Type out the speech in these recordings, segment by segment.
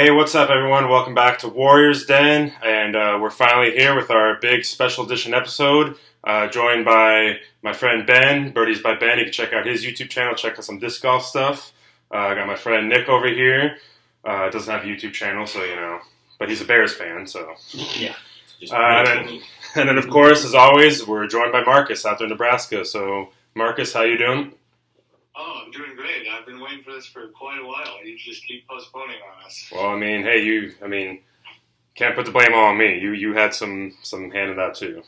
Hey, what's up, everyone? Welcome back to Warriors Den, and we're finally here with our big special edition episode, joined by my friend Ben, Birdies by Ben. You can check out his YouTube channel, check out some disc golf stuff. I got my friend Nick over here. Doesn't have a YouTube channel, so but he's a Bears fan, so. Yeah. And then, of course, as always, we're joined by Marcus out there in Nebraska. So, Marcus, how you doing? Oh, I'm doing great. I've been waiting for this for quite a while. You just keep postponing on us. Well, can't put the blame all on me. You had some hand in that too.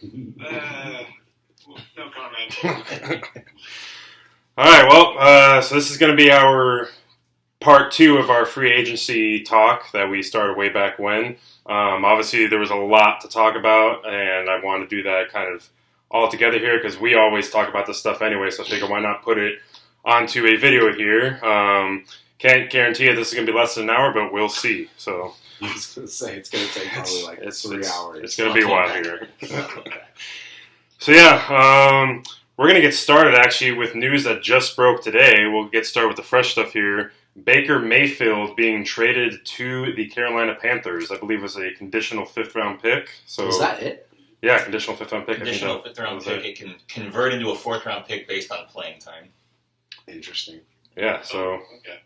No comment. All right, well, so this is going to be our part 2 of our free agency talk that we started way back when. Obviously, there was a lot to talk about, and I want to do that kind of all together here because we always talk about this stuff anyway, so I figure why not put it onto a video here. Can't guarantee it this is going to be less than an hour, but we'll see. So I was going to say, it's going to take probably like 3 hours. It's going to be a while here. So we're going to get started actually with news that just broke today. We'll get started with the fresh stuff here. Baker Mayfield being traded to the Carolina Panthers. I believe it was a conditional 5th round pick. So is that it? Yeah, conditional 5th round pick. Conditional 5th round pick. It can convert into a 4th round pick based on playing time. Interesting. Yeah. So. Okay.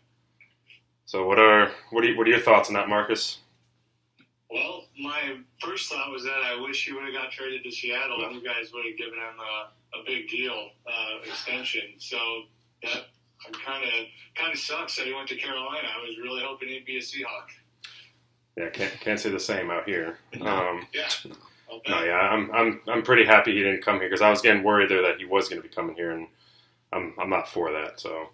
So what are your thoughts on that, Marcus? Well, my first thought was that I wish he would have got traded to Seattle, and you guys would have given him a big deal extension. So that kind of sucks that he went to Carolina. I was really hoping he'd be a Seahawk. Yeah, can't say the same out here. Yeah. No, yeah, I'm pretty happy he didn't come here because I was getting worried there that he was going to be coming here, and I'm not for that. So,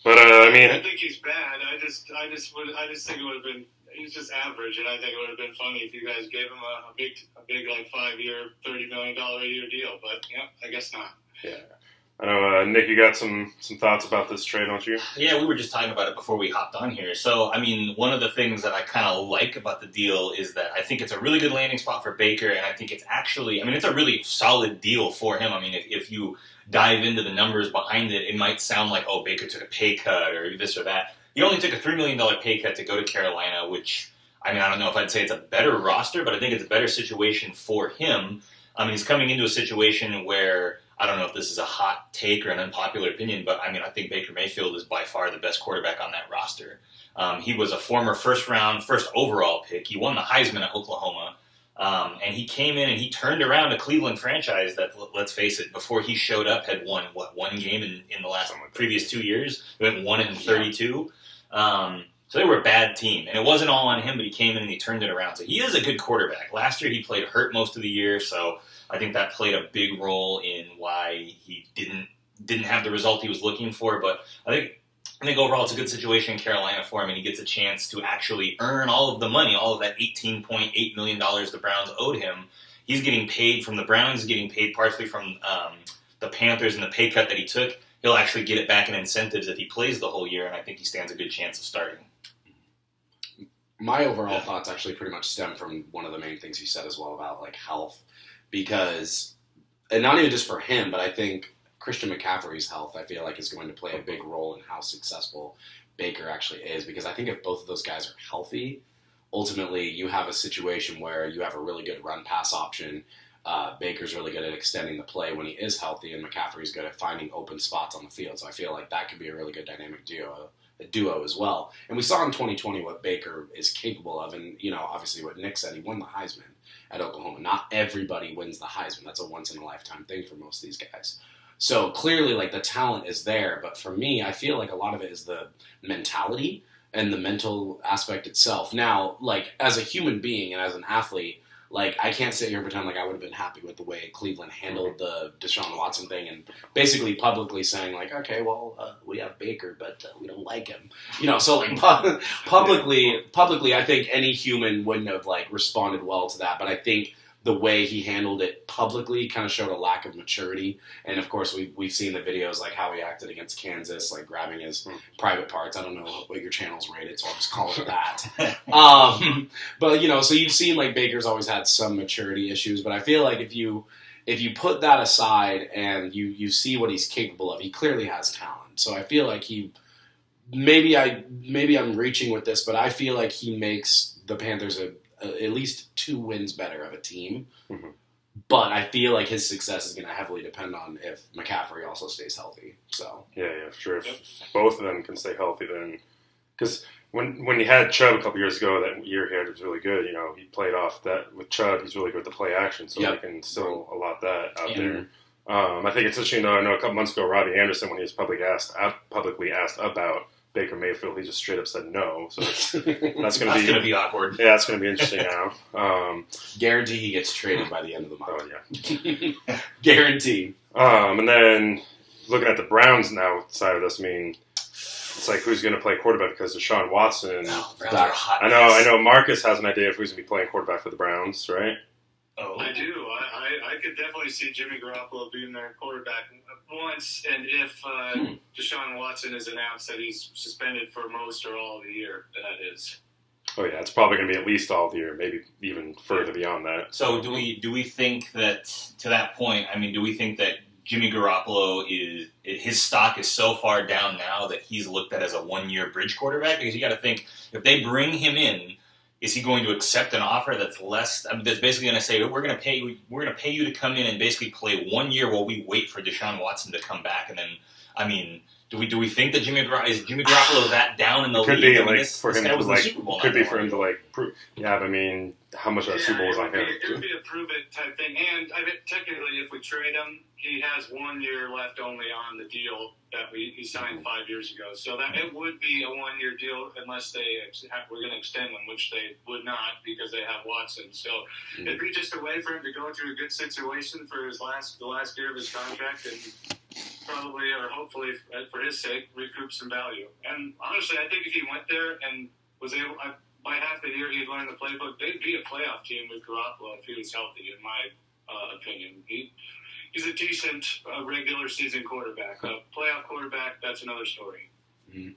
but I think he's bad. I just think it would have been. He's just average, and I think it would have been funny if you guys gave him a big like 5-year, $30 million a year deal. But yeah, I guess not. Yeah. I know, Nick, you got some thoughts about this trade, don't you? Yeah, we were just talking about it before we hopped on here. So, one of the things that I kind of like about the deal is that I think it's a really good landing spot for Baker, and I think it's actually, it's a really solid deal for him. If you dive into the numbers behind it, it might sound like, oh, Baker took a pay cut or this or that. He only took a $3 million pay cut to go to Carolina, which, I don't know if I'd say it's a better roster, but I think it's a better situation for him. He's coming into a situation where, I don't know if this is a hot take or an unpopular opinion, but I think Baker Mayfield is by far the best quarterback on that roster. He was a former first overall pick. He won the Heisman at Oklahoma. And he came in and he turned around a Cleveland franchise that, let's face it, before he showed up had won, one game in the last previous 2 years? They went 1-32. So they were a bad team. And it wasn't all on him, but he came in and he turned it around. So he is a good quarterback. Last year he played hurt most of the year, so I think that played a big role in why he didn't have the result he was looking for. But I think overall it's a good situation in Carolina for him, and he gets a chance to actually earn all of the money, all of that $18.8 million the Browns owed him. He's getting paid from the Browns, getting paid partially from the Panthers and the pay cut that he took. He'll actually get it back in incentives if he plays the whole year, and I think he stands a good chance of starting. My overall thoughts actually pretty much stem from one of the main things you said as well about like health, because, and not even just for him, but I think Christian McCaffrey's health, I feel like, is going to play a big role in how successful Baker actually is. Because I think if both of those guys are healthy, ultimately you have a situation where you have a really good run-pass option. Baker's really good at extending the play when he is healthy, and McCaffrey's good at finding open spots on the field. So I feel like that could be a really good dynamic duo as well. And we saw in 2020 what Baker is capable of. And, obviously what Nick said, he won the Heisman at Oklahoma. Not everybody wins the Heisman. That's a once-in-a-lifetime thing for most of these guys. So clearly, the talent is there. But for me, I feel like a lot of it is the mentality and the mental aspect itself. Now, as a human being and as an athlete, I can't sit here and pretend like I would have been happy with the way Cleveland handled the Deshaun Watson thing and basically publicly saying, okay, well, we have Baker, but we don't like him. So publicly, I think any human wouldn't have, responded well to that. But I think the way he handled it publicly kind of showed a lack of maturity. And, of course, we've seen the videos, how he acted against Kansas, grabbing his private parts. I don't know what your channel's rated, so I'll just call it that. But, so you've seen, Baker's always had some maturity issues. But I feel like if you put that aside and you see what he's capable of, he clearly has talent. So I feel like he maybe I'm reaching with this, but I feel like he makes the Panthers at least 2 wins better of a team. Mm-hmm. But I feel like his success is going to heavily depend on if McCaffrey also stays healthy. So yeah, sure. If both of them can stay healthy, then because when you had Chubb a couple years ago, that year he had was really good. He played off that with Chubb. He's really good at the play action, so he can still allot that out there. I think it's interesting, though. I know a couple months ago, Robbie Anderson, when he was publicly asked about Baker Mayfield, he just straight up said no. So that's going to be awkward. Yeah, that's going to be interesting now. Guarantee he gets traded by the end of the month. Oh, yeah. Guarantee. And then looking at the Browns now side of this, I mean, it's like who's going to play quarterback because Deshaun Watson. Browns are hot. I know. Marcus has an idea of who's going to be playing quarterback for the Browns, right? Oh. I do. I could definitely see Jimmy Garoppolo being their quarterback once, and if Deshaun Watson is announced that he's suspended for most or all of the year, that is. Oh yeah, it's probably going to be at least all the year, maybe even further beyond that. So do we think that to that point? I mean, do we think that Jimmy Garoppolo his stock is so far down now that he's looked at as a 1-year bridge quarterback? Because you got to think if they bring him in. Is he going to accept an offer that's less? That's basically going to say we're going to pay you to come in and basically play 1 year while we wait for Deshaun Watson to come back. And then, I mean, do we think that Jimmy Garoppolo that down in the league? Could be like for him to like. Could be for him to like prove. Yeah, I mean, how much of a Super Bowl is on him? It would be a prove it type thing. And I mean, technically, if we trade him, he has 1 year left only on the deal that he signed 5 years ago. So that it would be a 1 year deal unless we're going to extend them, which they would not because they have Watson. So it'd be just a way for him to go through a good situation for the last year of his contract and probably or hopefully for his sake recoup some value. And honestly, I think if he went there and was able by half the year he'd learned the playbook, they'd be a playoff team with Garoppolo if he was healthy. In my opinion, he's a decent regular season quarterback. A playoff quarterback, that's another story. Mm-hmm.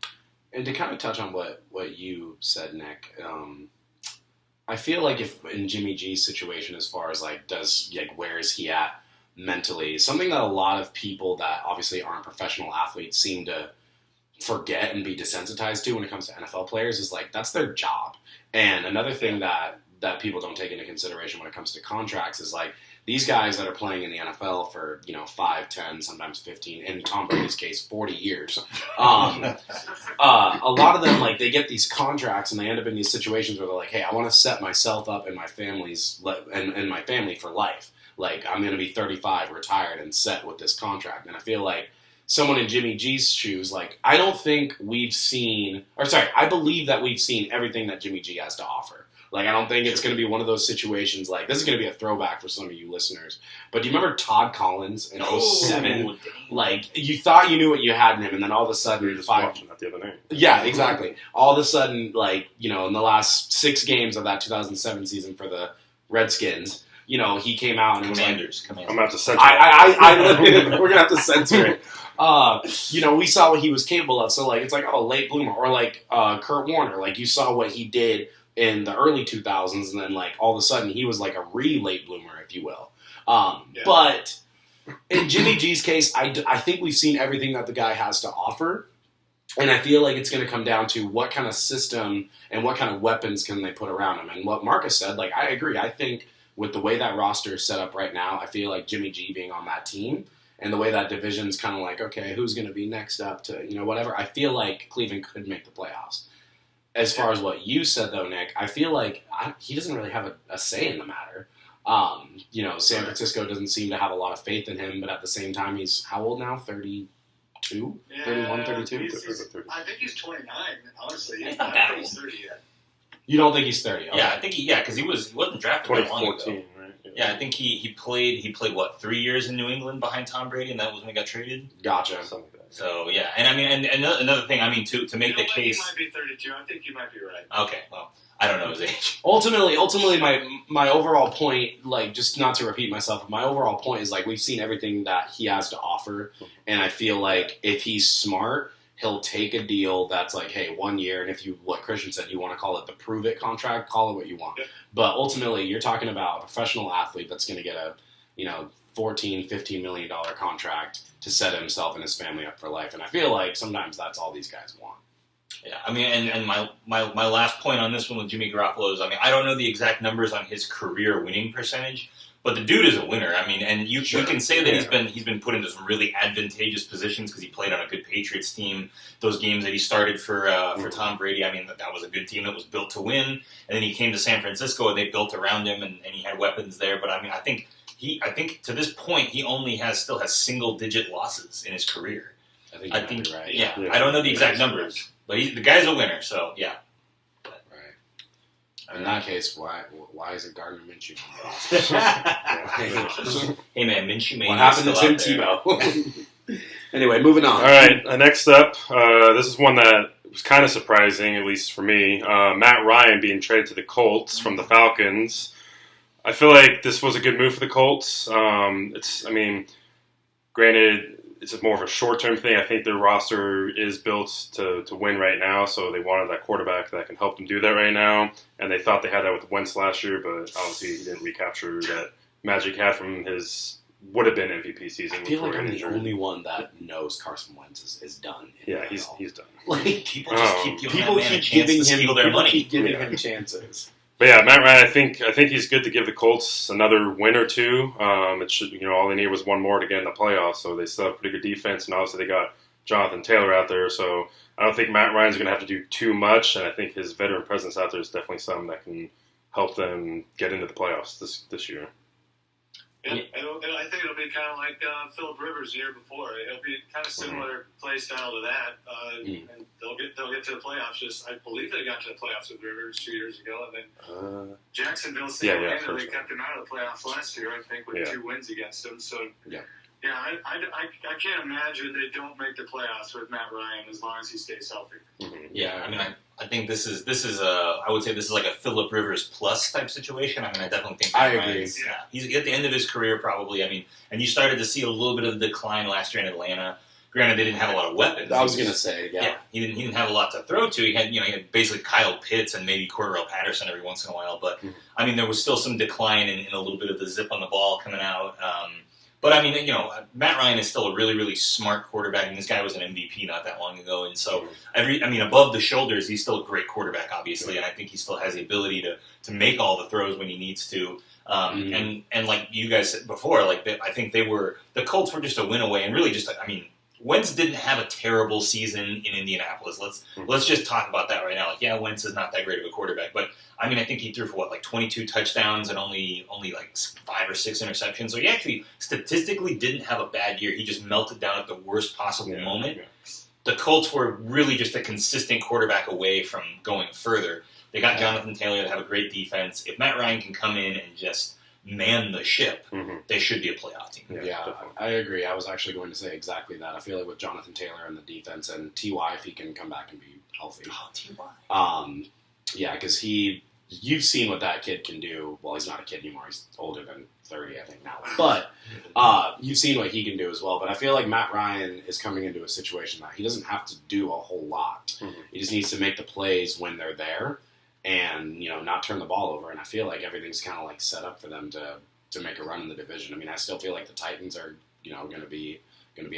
And to kind of touch on what you said, Nick, I feel like if in Jimmy G's situation, as far as where is he at mentally, something that a lot of people that obviously aren't professional athletes seem to forget and be desensitized to when it comes to NFL players is that's their job. And another thing that people don't take into consideration when it comes to contracts is these guys that are playing in the NFL for 5, 10, sometimes 15, in Tom Brady's case 40 years. A lot of them they get these contracts and they end up in these situations where they're like, hey, I want to set myself up and my family's and my family for life. I'm going to be 35, retired, and set with this contract. And I feel like someone in Jimmy G's shoes, I don't think we've seen, I believe that we've seen everything that Jimmy G has to offer. I don't think it's going to be one of those situations this is going to be a throwback for some of you listeners. But do you remember Todd Collins in 07? You thought you knew what you had in him, and then all of a sudden, we were just watching that the other night. Yeah, exactly. All of a sudden, in the last 6 games of that 2007 season for the Redskins, he came out and Commanders. I'm going to have to censor it. We're going to have to censor it. We saw what he was capable of. So, it's late bloomer. Or, Kurt Warner. You saw what he did in the early 2000s, and then, all of a sudden, he was, a late bloomer, if you will. But in Jimmy G's case, I think we've seen everything that the guy has to offer. And I feel like it's going to come down to what kind of system and what kind of weapons can they put around him. And what Marcus said, I agree. I think with the way that roster is set up right now, I feel like Jimmy G being on that team and the way that division's kind of okay, who's going to be next up to, whatever. I feel like Cleveland could make the playoffs. As far as what you said, though, Nick, I feel like he doesn't really have a say in the matter. San Francisco doesn't seem to have a lot of faith in him, but at the same time, he's how old now? 32? Yeah, 31, 32? I think he's 29, honestly. He's not that old. 30 yet. You don't think he's 30? Okay. Yeah, I think because he wasn't drafted that long ago. 2014, right? Yeah, I think he played what 3 years in New England behind Tom Brady, and that was when he got traded. Gotcha. Something like that. So yeah, and I mean, and another thing, I mean, to make the case, he might be 32. I think you might be right. Okay, well, I don't know his age. Ultimately, my overall point, just not to repeat myself, my overall point is we've seen everything that he has to offer, and I feel like if he's smart, he'll take a deal that's hey, 1 year, and if what Christian said, you want to call it the prove it contract, call it what you want. Yep. But ultimately, you're talking about a professional athlete that's going to get a $14, $15 million contract to set himself and his family up for life, and I feel like sometimes that's all these guys want. Yeah, I mean, and my last point on this one with Jimmy Garoppolo is, I mean, I don't know the exact numbers on his career winning percentage, but the dude is a winner. I mean, and you can say that he's been put into some really advantageous positions because he played on a good Patriots team. Those games that he started for Tom Brady, I mean, that was a good team that was built to win. And then he came to San Francisco and they built around him and he had weapons there. But I mean, I think to this point he only still has single digit losses in his career. I think you're right. Yeah, I don't know the exact numbers, but the guy's a winner. So yeah. In that case, why isn't Gardner Minshew on the roster? Hey man, Minshew made what happened to Tim Tebow? Anyway, moving on. All right, next up, this is one that was kind of surprising, at least for me. Matt Ryan being traded to the Colts from the Falcons. I feel like this was a good move for the Colts. Granted, it's more of a short-term thing. I think their roster is built to win right now, so they wanted that quarterback that can help them do that right now. And they thought they had that with Wentz last year, but obviously he didn't recapture that magic he had from his would-have-been MVP season. I feel like I'm the only one that knows Carson Wentz is done. Yeah, he's done. Like, people just keep giving him chances. But yeah, Matt Ryan, I think he's good to give the Colts another win or two. It should, all they need was one more to get in the playoffs. So they still have pretty good defense, and obviously they got Jonathan Taylor out there. So I don't think Matt Ryan's going to have to do too much, and I think his veteran presence out there is definitely something that can help them get into the playoffs this year. Yeah, I think it'll be kind of like Phillip Rivers the year before. It'll be kind of similar play style to that, and they'll get to the playoffs. I believe they got to the playoffs with Rivers 2 years ago, and then Jacksonville single-handedly kept him out of the playoffs last year. I think with 2 wins against them. So I can't imagine they don't make the playoffs with Matt Ryan as long as he stays healthy. Mm-hmm. Yeah, I mean, I think this is I would say this is like a Phillip Rivers plus type situation. I mean, I definitely think I agree. He's at the end of his career probably. I mean, and you started to see a little bit of the decline last year in Atlanta. Granted, they didn't have a lot of weapons. I was going to say, he didn't have a lot to throw to. He had basically Kyle Pitts and maybe Cordarrelle Patterson every once in a while. But I mean, there was still some decline in a little bit of the zip on the ball coming out. But I mean, Matt Ryan is still a really, really smart quarterback, and this guy was an MVP not that long ago. And so, above the shoulders, he's still a great quarterback, obviously, and I think he still has the ability to make all the throws when he needs to. And like you guys said before, I think the Colts were just a win away, and really Wentz didn't have a terrible season in Indianapolis. Let's just talk about that right now. Wentz is not that great of a quarterback, but I think he threw for 22 touchdowns and only 5 or 6 interceptions. So he actually statistically didn't have a bad year. He just melted down at the worst possible moment. Yeah. The Colts were really just a consistent quarterback away from going further. They got Jonathan Taylor to have a great defense. If Matt Ryan can come in and just man the ship, they should be a playoff team. Yeah, I agree. I was actually going to say exactly that. I feel like with Jonathan Taylor and the defense and T.Y., if he can come back and be healthy. Oh, T.Y. Because you've seen what that kid can do. Well, he's not a kid anymore. He's older than 30, I think, now. But you've seen what he can do as well. But I feel like Matt Ryan is coming into a situation that he doesn't have to do a whole lot. He just needs to make the plays when they're there and, not turn the ball over. And I feel like everything's kind of set up for them to make a run in the division. I mean, I still feel like the Titans are, going to be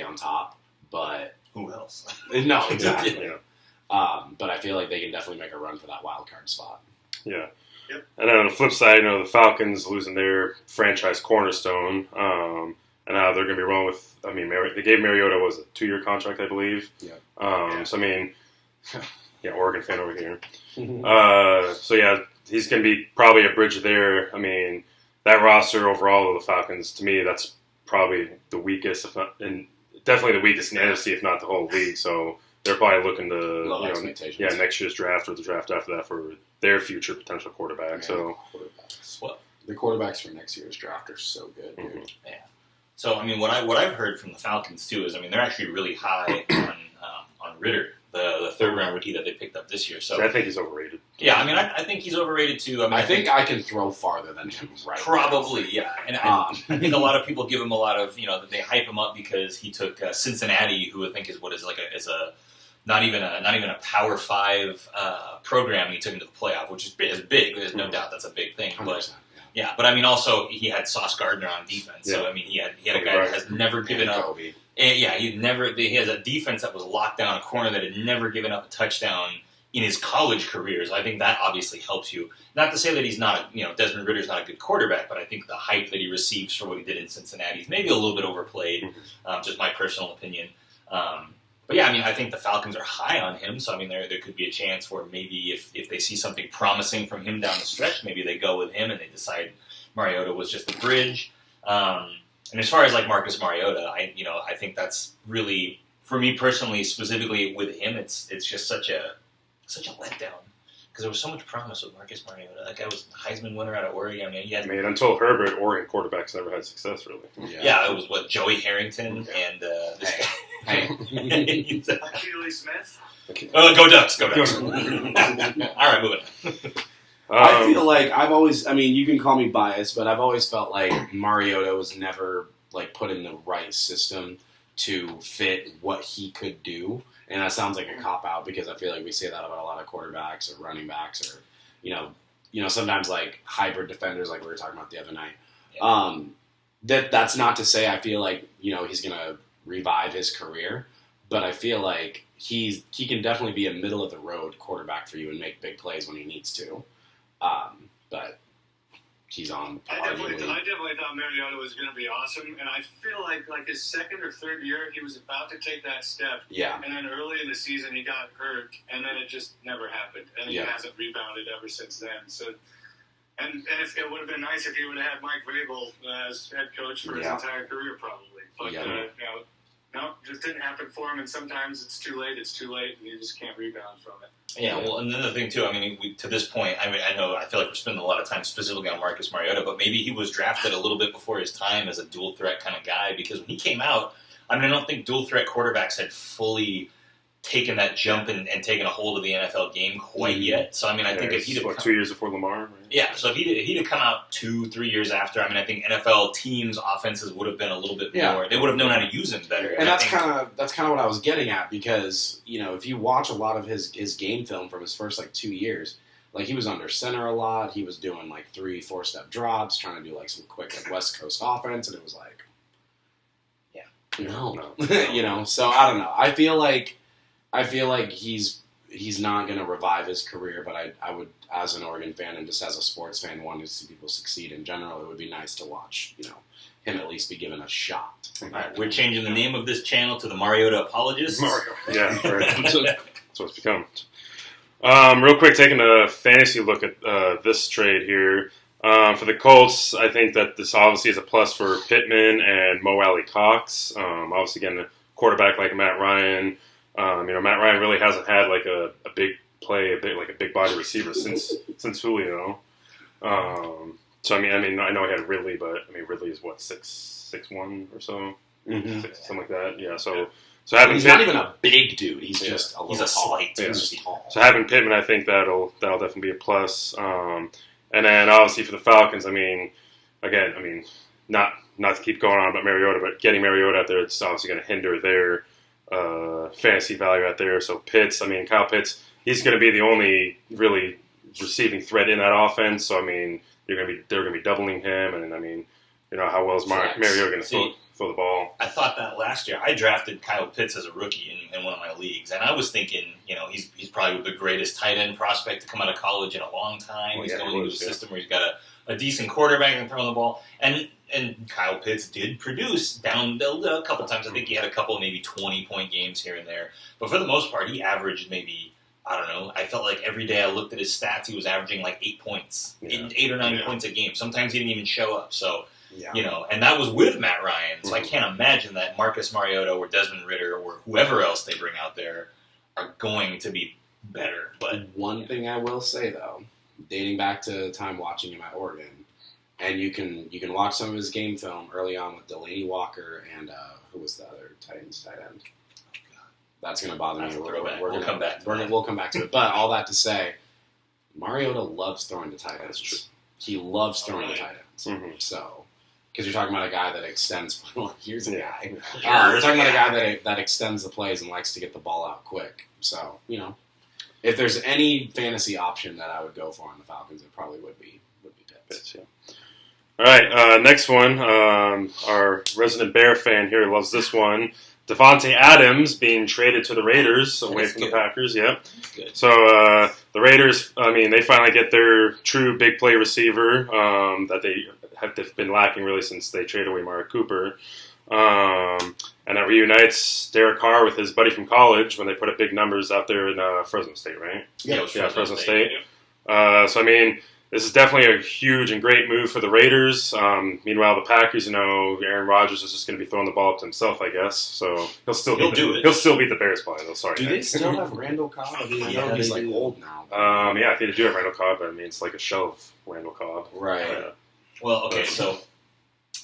on top. But who else? No, exactly. But I feel like they can definitely make a run for that wild card spot. Yeah. Yep. And then on the flip side, the Falcons losing their franchise cornerstone, and now they're going to be rolling with. They gave Mariota a 2-year contract, I believe. Yeah. So Oregon fan over here. He's going to be probably a bridge there. That roster overall of the Falcons, to me, that's probably the weakest, definitely the weakest in the NFC, if not the whole league. So they're probably looking to next year's draft or the draft after that for their future potential quarterback. The quarterbacks for next year's draft are so good, dude. Yeah. So what I've heard from the Falcons too is they're actually really high on Ritter, the 3rd round rookie that they picked up this year. So I think he's overrated. Yeah, I think he's overrated too. I think I can throw farther than him. Right. Probably, yeah. And I think a lot of people give him a lot of they hype him up because he took Cincinnati, who I think is not even a Power 5 program, and he took him to the playoff, which is big. There's no doubt that's a big thing. But also he had Sauce Gardner on defense. Yeah. So he had a guy that has never given up. And yeah, he has a defense that was locked down, a corner that had never given up a touchdown in his college career. So I think that obviously helps you. Not to say that he's not, Desmond Ritter's not a good quarterback, but I think the hype that he receives for what he did in Cincinnati is maybe a little bit overplayed, just my personal opinion. But yeah, I mean, I think the Falcons are high on him, so I mean, there could be a chance where maybe if they see something promising from him down the stretch, maybe they go with him and they decide Mariota was just a bridge. And as far as like Marcus Mariota, I think that's really, for me personally, specifically with him, it's just such a letdown because there was so much promise with Marcus Mariota. That guy was Heisman winner out of Oregon. I mean, until Herbert, Oregon quarterbacks never had success really. Yeah, it was Joey Harrington and this guy. Keely Smith. Go Ducks! Go Ducks! All right, moving on. I feel like you can call me biased, but I've always felt like Mariota was never like put in the right system to fit what he could do. And that sounds like a cop-out because I feel like we say that about a lot of quarterbacks or running backs or, sometimes like hybrid defenders like we were talking about the other night. Yeah. That's not to say I feel like, he's going to revive his career, but I feel like he can definitely be a middle-of-the-road quarterback for you and make big plays when he needs to. But he's on. I definitely thought Mariota was going to be awesome, and I feel like his second or third year, he was about to take that step. Yeah. And then early in the season, he got hurt, and then it just never happened, and he hasn't rebounded ever since then. So, and if it would have been nice if he would have had Mike Vrabel as head coach for his entire career, probably. But no, just didn't happen for him, and sometimes it's too late, and you just can't rebound from it. Yeah, well, and another thing, too, I mean, to this point, I feel like we're spending a lot of time specifically on Marcus Mariota, but maybe he was drafted a little bit before his time as a dual-threat kind of guy, because when he came out, I don't think dual-threat quarterbacks had fully taken that jump and taken a hold of the NFL game quite yet. So, I think if he'd have 2 years before Lamar, right? Yeah, so if he'd have come out 2-3 years after, I think NFL teams' offenses would have been a little bit more. They would have known how to use him better. And that's kind of what I was getting at because if you watch a lot of his game film from his first 2 years, like he was under center a lot. He was doing 3-4 step drops, trying to do some quick West Coast offense, and it was no. So I don't know. I feel like he's not going to revive his career, but I would, as an Oregon fan and just as a sports fan, wanting to see people succeed in general, it would be nice to watch, him at least be given a shot. All right, we're changing the name of this channel to the Mariota Apologists. Yeah, right. That's what it's become. Real quick, taking a fantasy look at this trade here. For the Colts, I think that this obviously is a plus for Pittman and Mo Alley Cox. Obviously, getting a quarterback like Matt Ryan. Matt Ryan really hasn't had a big play, a big body receiver since Julio. So I know he had Ridley, but Ridley is what 6'1" or so, something like that. Yeah. So having he's not even a big dude. He's just a little slight. Yeah. He's tall. So having Pittman, I think that'll definitely be a plus. And then obviously for the Falcons, not to keep going on about Mariota, but getting Mariota out there, it's obviously going to hinder their fantasy value out there. So Kyle Pitts, he's going to be the only really receiving threat in that offense. So they're going to be doubling him, and how well is Mariota going to throw the ball? I thought that last year. I drafted Kyle Pitts as a rookie in one of my leagues, and I was thinking, he's probably the greatest tight end prospect to come out of college in a long time. He's going into a system where he's got a decent quarterback and throwing the ball, and Kyle Pitts did produce down a couple times. I think he had a couple maybe 20-point games here and there, but for the most part, he averaged maybe, I don't know, I felt like every day I looked at his stats, he was averaging 8 points, 8 or 9 points a game. Sometimes he didn't even show up, so... Yeah. And that was with Matt Ryan, so I can't imagine that Marcus Mariota or Desmond Ridder or whoever else they bring out there are going to be better. But one thing I will say though, dating back to time watching him at Oregon, and you can watch some of his game film early on with Delaney Walker and who was the other Titans tight end? That's going to bother me. We'll come back to it. But all that to say, Mariota loves throwing to tight ends. That's true. He loves throwing to tight ends. Mm-hmm. So. Because you're talking about a guy that extends. Here's a guy. We're talking about a guy that extends the plays and likes to get the ball out quick. So if there's any fantasy option that I would go for on the Falcons, it probably would be Pitts. Yeah. All right, next one. Our resident Bear fan here loves this one. Davante Adams being traded to the Raiders away from the Packers. Yep. Good. So the Raiders, I mean, they finally get their true big play receiver that they have been lacking really since they traded away Amari Cooper. And that reunites Derek Carr with his buddy from college when they put up big numbers out there in Fresno State, right? Yeah, it was Fresno State. So, I mean, this is definitely a huge and great move for the Raiders. Meanwhile, the Packers, Aaron Rodgers is just going to be throwing the ball up to himself, I guess. So he'll still beat the Bears playing. Oh, sorry. Do they still have Randall Cobb? I mean, I know he's like old now. Yeah, I think they do have Randall Cobb, but I mean, it's like a shell of Randall Cobb. Right. Well, okay, so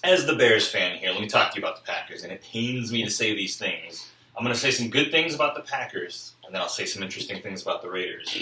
as the Bears fan here, let me talk to you about the Packers, and it pains me to say these things. I'm going to say some good things about the Packers, and then I'll say some interesting things about the Raiders.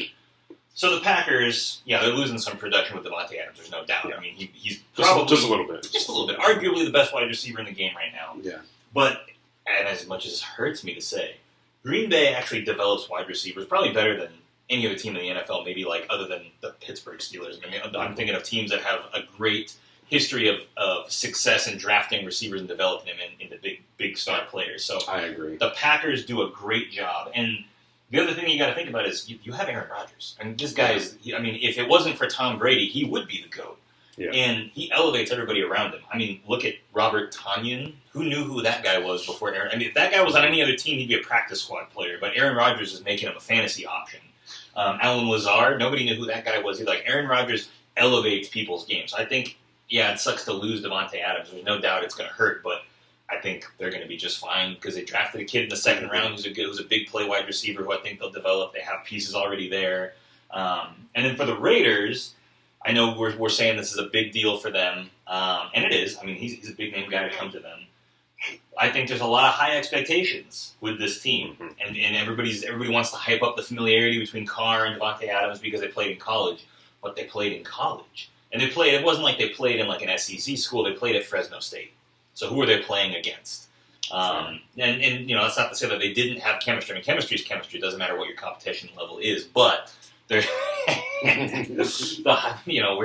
So the Packers, yeah, they're losing some production with Davante Adams. There's no doubt. Yeah. I mean, he's probably just a little bit. Just a little bit. Arguably the best wide receiver in the game right now. Yeah. But, and as much as it hurts me to say, Green Bay actually develops wide receivers probably better than any other team in the NFL, maybe like other than the Pittsburgh Steelers. I mean, I'm thinking of teams that have a great history of success in drafting receivers and developing them into big star players. So I agree. The Packers do a great job. And the other thing you got to think about is you have Aaron Rodgers. And this guy is, I mean, if it wasn't for Tom Brady, he would be the GOAT. Yeah. And he elevates everybody around him. I mean, look at Robert Tonyan. Who knew who that guy was before Aaron? I mean, if that guy was on any other team, he'd be a practice squad player. But Aaron Rodgers is making him a fantasy option. Alan Lazard, nobody knew who that guy was. Like Aaron Rodgers elevates people's games. I think, yeah, it sucks to lose Davante Adams. There's no doubt it's going to hurt, but I think they're going to be just fine because they drafted a kid in the second round who's a big play wide receiver who I think they'll develop. They have pieces already there. And then for the Raiders, I know we're saying this is a big deal for them, and it is. I mean, he's a big name guy to come to them. I think there's a lot of high expectations with this team, and everybody wants to hype up the familiarity between Carr and Davante Adams because they played in college, but they played in college, and it wasn't like they played in like an SEC school. They played at Fresno State. So who are they playing against? And that's not to say that they didn't have chemistry. I mean, chemistry is chemistry. It doesn't matter what your competition level is, but they're where's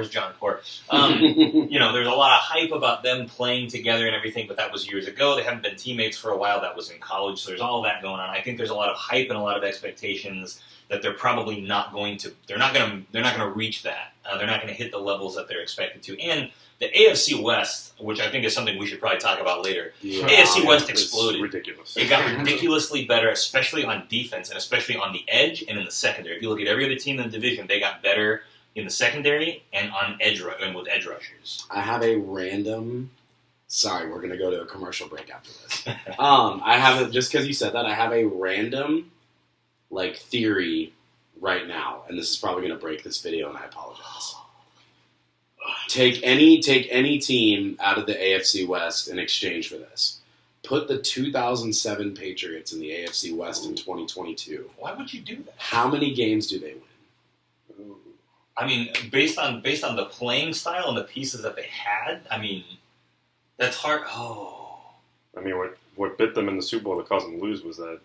John Core? There's a lot of hype about them playing together and everything, but that was years ago. They haven't been teammates for a while. That was in college, so there's all that going on. I think there's a lot of hype and a lot of expectations that they're probably not going to. They're not going to reach that. They're not going to hit the levels that they're expected to. And the AFC West, which I think is something we should probably talk about later, AFC West exploded. It's ridiculous. It got ridiculously better, especially on defense and especially on the edge and in the secondary. If you look at every other team in the division, they got better in the secondary and on and with edge rushers. I have a random. Sorry, we're going to go to a commercial break after this. I have just because you said that, I have a random theory right now, and this is probably going to break this video, and I apologize. Take any team out of the AFC West in exchange for this. Put the 2007 Patriots in the AFC West in 2022. Why would you do that? How many games do they win? I mean, based on the playing style and the pieces that they had, I mean, that's hard. Oh. I mean, what bit them in the Super Bowl that caused them to lose was that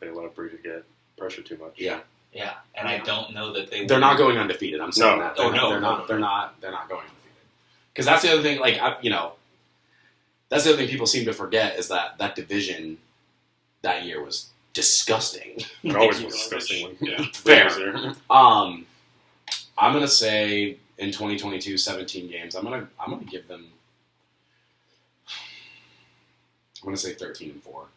they allowed Brady to get pressure too much. Yeah, and I don't know that they. They're not going undefeated. I'm saying that. They're not going undefeated. Because that's the other thing. That's the other thing people seem to forget is that division that year was disgusting. It always was disgusting. Fair. I'm gonna say in 2022, 17 games. I'm gonna give them. I'm gonna say 13-4.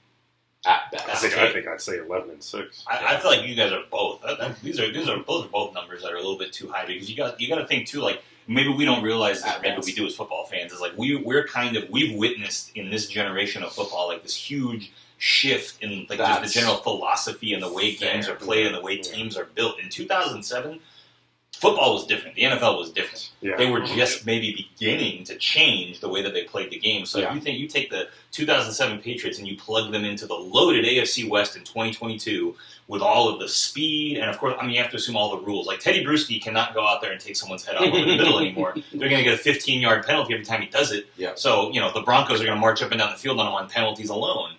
At best. I think I'd say 11-6. I feel like you guys are both. These are both numbers that are a little bit too high because you got to think too. Like maybe we don't realize this. Maybe we do as football fans. Is like we've witnessed in this generation of football like this huge shift in just the general philosophy and the way games are played and the way teams are built. In 2007, football was different. The NFL was different. Yeah. They were just maybe beginning to change the way that they played the game. So if you take the 2007 Patriots and you plug them into the loaded AFC West in 2022 with all of the speed, and of course, I mean, you have to assume all the rules. Like Teddy Bruschi cannot go out there and take someone's head off in the middle anymore. They're going to get a 15-yard penalty every time he does it. Yeah. So, the Broncos are going to march up and down the field on him on penalties alone.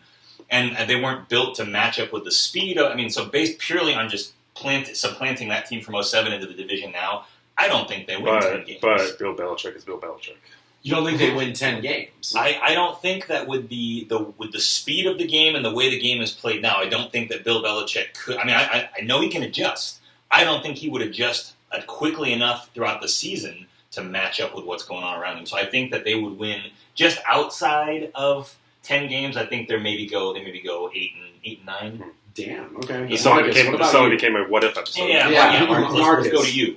And they weren't built to match up with the speed. So based purely on just supplanting that team from 2007 into the division now, I don't think they win 10 games. But Bill Belichick is Bill Belichick. You don't think they win 10 games? I don't think that with the speed of the game and the way the game is played now, I don't think that Bill Belichick could. I mean, I know he can adjust. I don't think he would adjust quickly enough throughout the season to match up with what's going on around him. So I think that they would win just outside of 10 games. I think they maybe go 8 and 9. Damn. Okay. This only became a what if episode. Yeah. Marcus, let's go to you.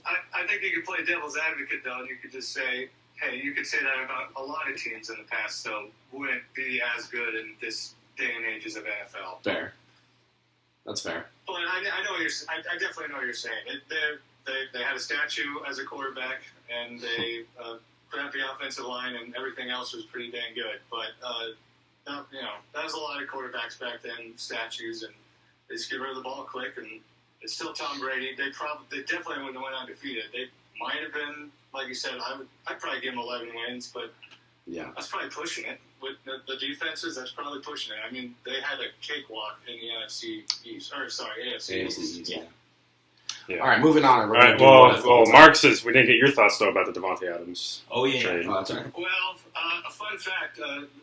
I think you could play devil's advocate, though, and you could just say, hey, you could say that about a lot of teams in the past, so wouldn't be as good in this day and ages of NFL. Fair. That's fair. But I know what I definitely know what you're saying. They had a statue as a quarterback, and they put out the offensive line, and everything else was pretty dang good. But that was a lot of quarterbacks back then, statues, and they just get rid of the ball quick, and it's still Tom Brady. They definitely wouldn't have went undefeated. They might have been, like you said, I'd probably give them 11 wins, but yeah, that's probably pushing it. With the defenses, that's probably pushing it. I mean, they had a cakewalk in the NFC East. Or, sorry, AFC East. Yeah. All right, moving on. All right, well, Mark says we didn't get your thoughts, though, about the Davante Adams trade. Oh, that's right. Well, a fun fact,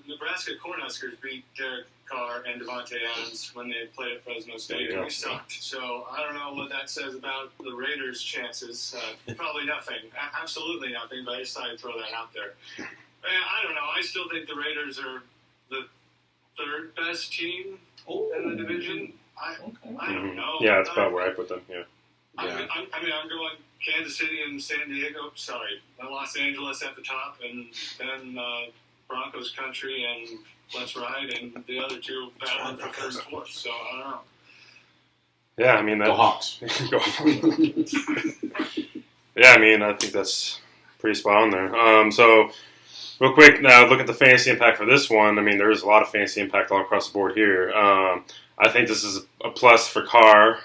Nebraska Cornhuskers beat Derek Carr and Davante Adams when they played at Fresno State, and we sucked. So I don't know what that says about the Raiders' chances. Probably nothing. Absolutely nothing, but I decided to throw that out there. I don't know. I still think the Raiders are the third best team in the division. I don't know. Yeah, that's about where I put them, I'm going Kansas City and San Diego. Sorry, Los Angeles at the top, and then Broncos country and Let's Ride, and the other two battling for third and fourth. So I don't know. Yeah, I mean Go Hawks. Go Hawks. Yeah, I mean I think that's pretty spot on there. So real quick now, look at the fantasy impact for this one. I mean there is a lot of fantasy impact all across the board here. I think this is a plus for Carr,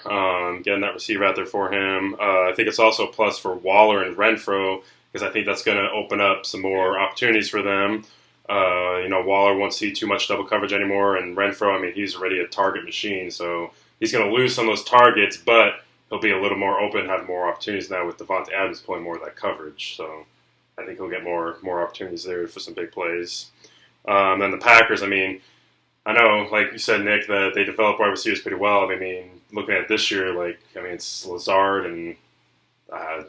getting that receiver out there for him. I think it's also a plus for Waller and Renfro because I think that's going to open up some more opportunities for them. Waller won't see too much double coverage anymore, and Renfro, I mean, he's already a target machine, so he's going to lose some of those targets, but he'll be a little more open, have more opportunities now with Davante Adams pulling more of that coverage. So I think he'll get more opportunities there for some big plays. Then the Packers, I mean, I know, like you said, Nick, that they develop wide receivers pretty well. I mean, looking at this year, it's Lazard and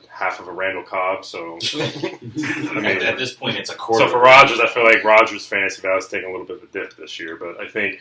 half of a Randall Cobb. So, I mean, at this point, it's a quarter. So for Rodgers, I feel like Rodgers' fantasy value is taking a little bit of a dip this year. But I think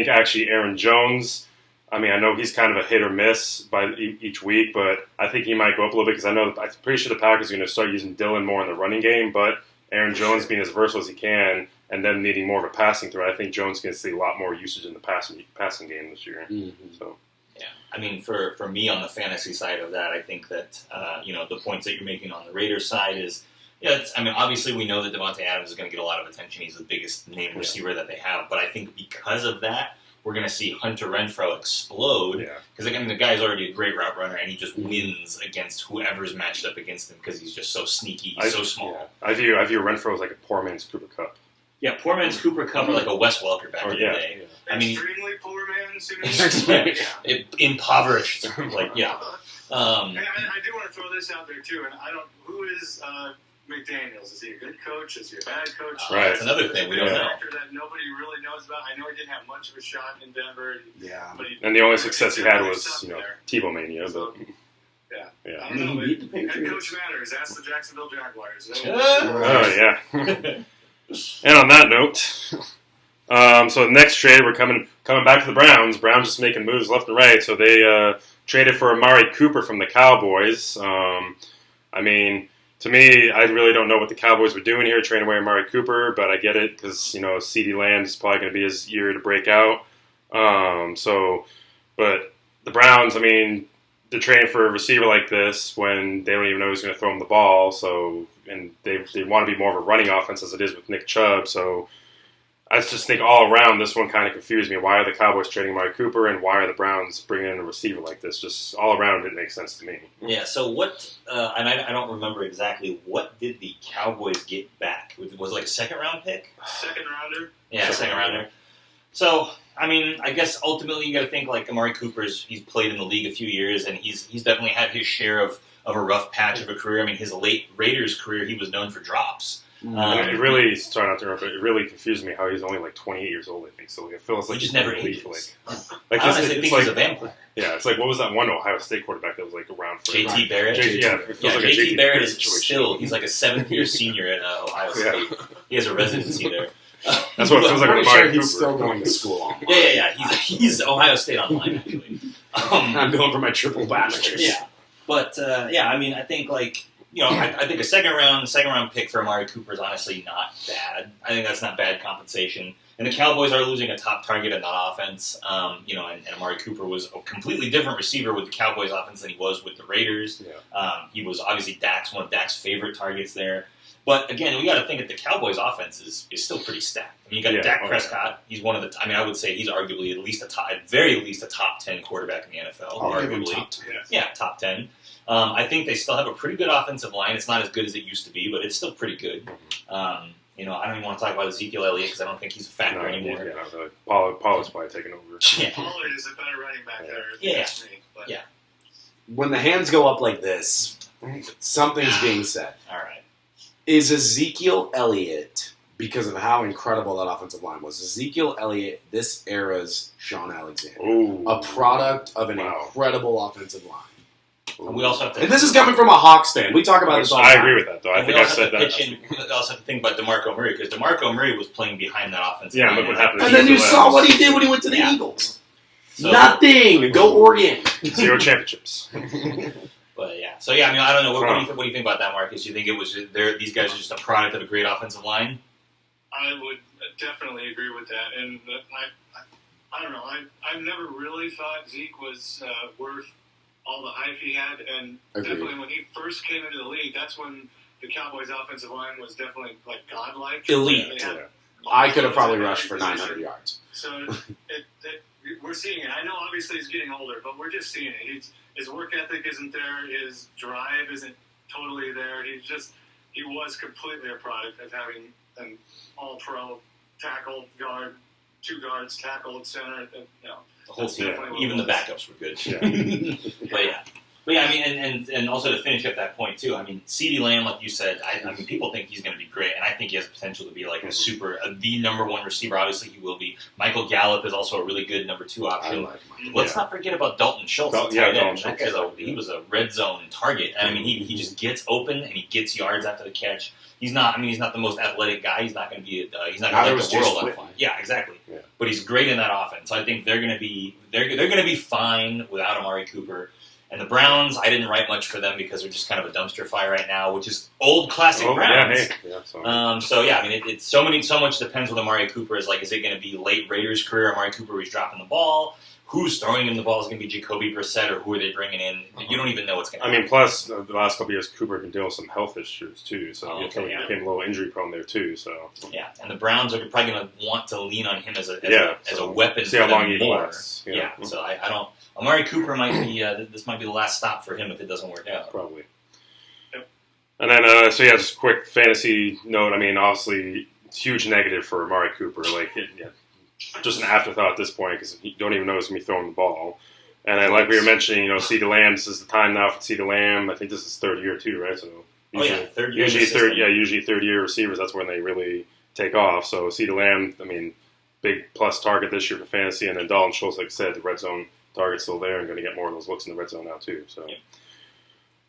actually Aaron Jones. I mean, I know he's kind of a hit or miss by each week, but I think he might go up a little bit because I'm pretty sure the Packers are going to start using Dillon more in the running game. But Aaron Jones being as versatile as he can, and then needing more of a passing threat, I think Jones is going to see a lot more usage in the passing game this year. Mm-hmm. So, yeah, I mean, for me on the fantasy side of that, I think that the points that you're making on the Raiders side is, obviously we know that Davante Adams is going to get a lot of attention. He's the biggest name receiver that they have, but I think because of that, we're going to see Hunter Renfrow explode because the guy's already a great route runner, and he just wins against whoever's matched up against him because he's just so sneaky, he's so small. Yeah. I view Renfrow as like a poor man's Cooper Kupp. Yeah, poor man's Cooper Kupp or like a Wes Welker back in the day. Yeah. I mean, extremely poor man's. Impoverished. I do want to throw this out there too, and who is McDaniels? Is he a good coach? Is he a bad coach? Right. That's another thing we don't know. That nobody really knows about. I know he didn't have much of a shot in Denver. And the only success he had was Tebow mania, but. Yeah. I don't know, head coach matters. Ask the Jacksonville Jaguars. Oh, yeah. And on that note, so the next trade, we're coming back to the Browns. Browns just making moves left and right. So they traded for Amari Cooper from the Cowboys. I mean, to me, I really don't know what the Cowboys were doing here, trading away Amari Cooper, but I get it because, CeeDee Lamb is probably going to be his year to break out. But the Browns, I mean, they're trading for a receiver like this when they don't even know who's going to throw him the ball. So, and they want to be more of a running offense as it is with Nick Chubb. So, I just think all around this one kind of confused me. Why are the Cowboys trading Amari Cooper, and why are the Browns bringing in a receiver like this? Just all around, it makes sense to me. Yeah. So what? And I don't remember exactly what did the Cowboys get back? Was it like a second-round pick? Second rounder. Yeah, second rounder. So, I mean, I guess ultimately you got to think like Amari Cooper's. He's played in the league a few years, and he's definitely had his share of of a rough patch of a career. I mean, his late Raiders career, he was known for drops. It really, sorry not to interrupt, but it really confused me how he's only like 28 years old, I think. So it feels like He just he's never in the league ages. Like I honestly it's think like, he's a vampire. Yeah, it's like, what was that one Ohio State quarterback that was like around for JT Barrett? Yeah, it feels like a JT Barrett is situation. still, he's like a 7th-year senior at Ohio State. He has a residency there. That's what it feels like I'm with pretty sure Amari he's Cooper. still going to school online. Yeah. He's Ohio State online, actually. I'm going for my triple bachelor's. Yeah. But, I mean, I think, like, I think a second round pick for Amari Cooper is honestly not bad. I think that's not bad compensation. And the Cowboys are losing a top target in that offense. And Amari Cooper was a completely different receiver with the Cowboys offense than he was with the Raiders. Yeah. He was obviously one of Dak's favorite targets there. But again, we got to think that the Cowboys offense is still pretty stacked. I mean, you got Dak Prescott. He's one of the. I mean, I would say he's arguably at very least a top 10 quarterback in the NFL. Arguably, top 10. I think they still have a pretty good offensive line. It's not as good as it used to be, but it's still pretty good. I don't even want to talk about Ezekiel Elliott because I don't think he's a factor anymore. Pollard's probably taking over. Yeah. Pollard is a better running back there. Yeah. Me, When the hands go up like this, something's being said. All right. Is Ezekiel Elliott, because of how incredible that offensive line was, Ezekiel Elliott this era's Sean Alexander? Ooh. A product of an incredible offensive line. And we also have to. And this is coming from a Hawks fan. We talk about this all the I time. agree with that, though. I think I said that. We also have to think about DeMarco Murray because DeMarco Murray was playing behind that offensive Yeah, line. look what happened. And then you saw what he did when he went to the Eagles. So, Nothing. Go Oregon. 0 championships. But yeah, so I mean, I don't know. What do you think about that, Marcus? You think it was these guys are just a product of a great offensive line? I would definitely agree with that, and I don't know. I've never really thought Zeke was worth all the hype he had, and definitely when he first came into the league, that's when the Cowboys' offensive line was definitely like godlike, elite. I could have probably rushed for 900 yards. So we're seeing it. I know obviously he's getting older, but we're just seeing it. His work ethic isn't there. His drive isn't totally there. He was completely a product of having an all-pro tackle, guard, 2 guards, tackle, center. The whole team, even the backups were good. Yeah. But yeah, I mean, and also to finish up that point too. I mean, CeeDee Lamb, like you said, I mean, people think he's going to be great, and I think he has potential to be like the number 1 receiver. Obviously, he will be. Michael Gallup is also a really good number 2 option. Let's not forget about Dalton Schultz. He was a red zone target. I mean, he just gets open and he gets yards after the catch. He's not the most athletic guy. He's not going to be. He's not going to light the world on fire. Yeah, exactly. Yeah. But he's great in that offense. So I think they're going to be fine without Amari Cooper. And the Browns, I didn't write much for them because they're just kind of a dumpster fire right now, which is old classic Browns. I mean, it's so much depends what Amari Cooper is like. Is it going to be late Raiders career Amari Cooper where he's dropping the ball? Who's throwing him the ball? Is it going to be Jacoby Brissett or who are they bringing in? You don't even know what's going to happen. I mean, plus, the last couple of years, Cooper had been dealing with some health issues, too. So he became a little injury prone there, too. So yeah, and the Browns are probably going to want to lean on him as a weapon. See how long he lasts. Yeah, so I don't. Amari Cooper might be. This might be the last stop for him if it doesn't work out. Probably. Yep. And then, just a quick fantasy note. I mean, obviously, it's huge negative for Amari Cooper. Just an afterthought at this point because you don't even know who's going to be throwing the ball. And then, like we were mentioning, CeeDee Lamb, this is the time now for CeeDee Lamb. I think this is his 3rd year too, right? So third year. Usually 3rd-year receivers, that's when they really take off. So CeeDee Lamb, I mean, big plus target this year for fantasy. And then Dalton Schultz, like I said, the red zone target's still there and going to get more of those looks in the red zone now too. So,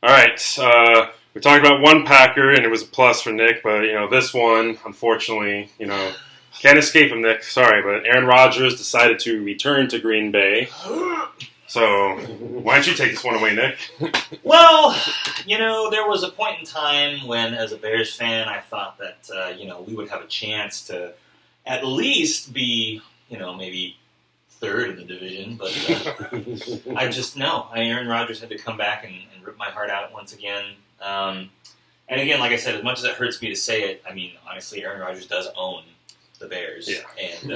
All right, we talked about one Packer, and it was a plus for Nick, but this one, unfortunately, can't escape him, Nick. Sorry, but Aaron Rodgers decided to return to Green Bay. So why don't you take this one away, Nick? Well, there was a point in time when, as a Bears fan, I thought that we would have a chance to at least be, maybe 3rd in the division, but I just know. Aaron Rodgers had to come back and rip my heart out once again. And again, like I said, as much as it hurts me to say it, I mean, honestly, Aaron Rodgers does own the Bears, and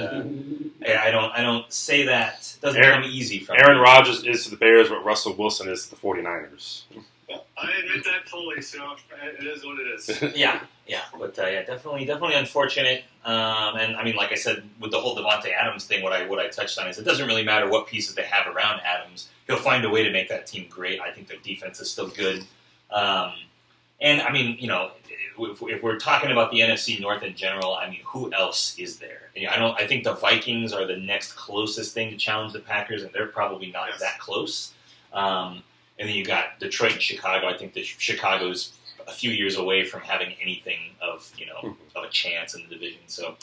I don't say that. It doesn't come easy from Aaron Rodgers is to the Bears what Russell Wilson is to the 49ers. I admit that fully, so it is what it is. Yeah, but definitely unfortunate. And I mean, like I said, with the whole Davante Adams thing, what I touched on is it doesn't really matter what pieces they have around Adams. He'll find a way to make that team great. I think their defense is still good. And I mean, if we're talking about the NFC North in general, I mean, who else is there? I think the Vikings are the next closest thing to challenge the Packers, and they're probably not that close. And then you got Detroit and Chicago. I think that Chicago's a few years away from having anything of of a chance in the division. So,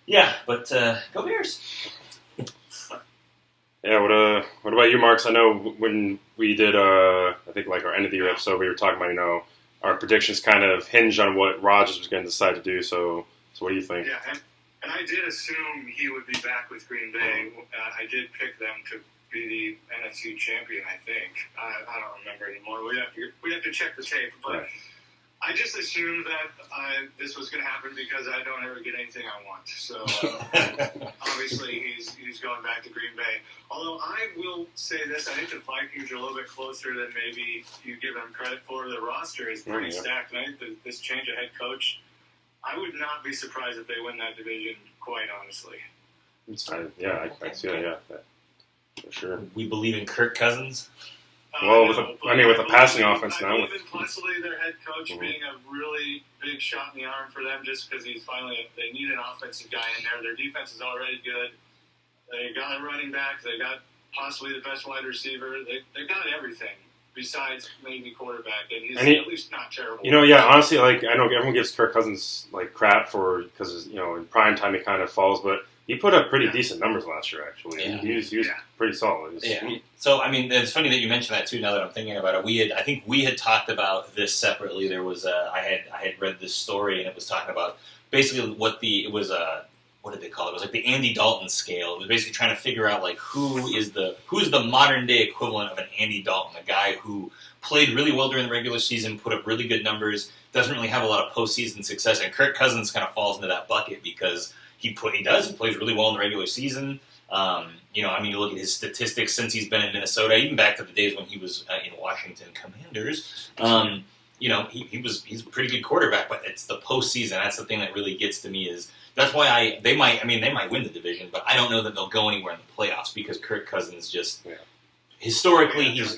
yeah, but go Bears. Yeah, what about you, Marks? I know when we did, I think like our end of the year episode, we were talking about, our predictions kind of hinged on what Rodgers was going to decide to do. So what do you think? Yeah, and I did assume he would be back with Green Bay. I did pick them to be the NFC champion, I think. I don't remember anymore. We'd have to check the tape, but right. I just assumed that this was going to happen because I don't ever get anything I want. So obviously he's going back to Green Bay. Although I will say this, I think the Vikings are a little bit closer than maybe you give them credit for. The roster is pretty stacked, and I think this change of head coach, I would not be surprised if they win that division, quite honestly. I see that, for sure. We believe in Kirk Cousins. Well, with a passing offense now. Even Plessley, their head coach, being a really big shot in the arm for them just because they need an offensive guy in there. Their defense is already good. They got a running back. They got possibly the best wide receiver. They got everything besides maybe quarterback, and he's at least not terrible. Honestly, like I know everyone gives Kirk Cousins like crap because in prime time he kind of falls, but he put up pretty decent numbers last year. Actually, he was pretty solid. So I mean, it's funny that you mentioned that too. Now that I'm thinking about it, I think we had talked about this separately. There was I had read this story, and it was talking about basically what did they call it? It was like the Andy Dalton scale. It was basically trying to figure out like who's the modern day equivalent of an Andy Dalton, a guy who played really well during the regular season, put up really good numbers, doesn't really have a lot of postseason success, and Kirk Cousins kind of falls into that bucket because he plays really well in the regular season. You look at his statistics since he's been in Minnesota, even back to the days when he was in Washington Commanders. He's a pretty good quarterback, but it's the postseason. That's the thing that really gets to me that's why they might win the division, but I don't know that they'll go anywhere in the playoffs because Kirk Cousins just historically he's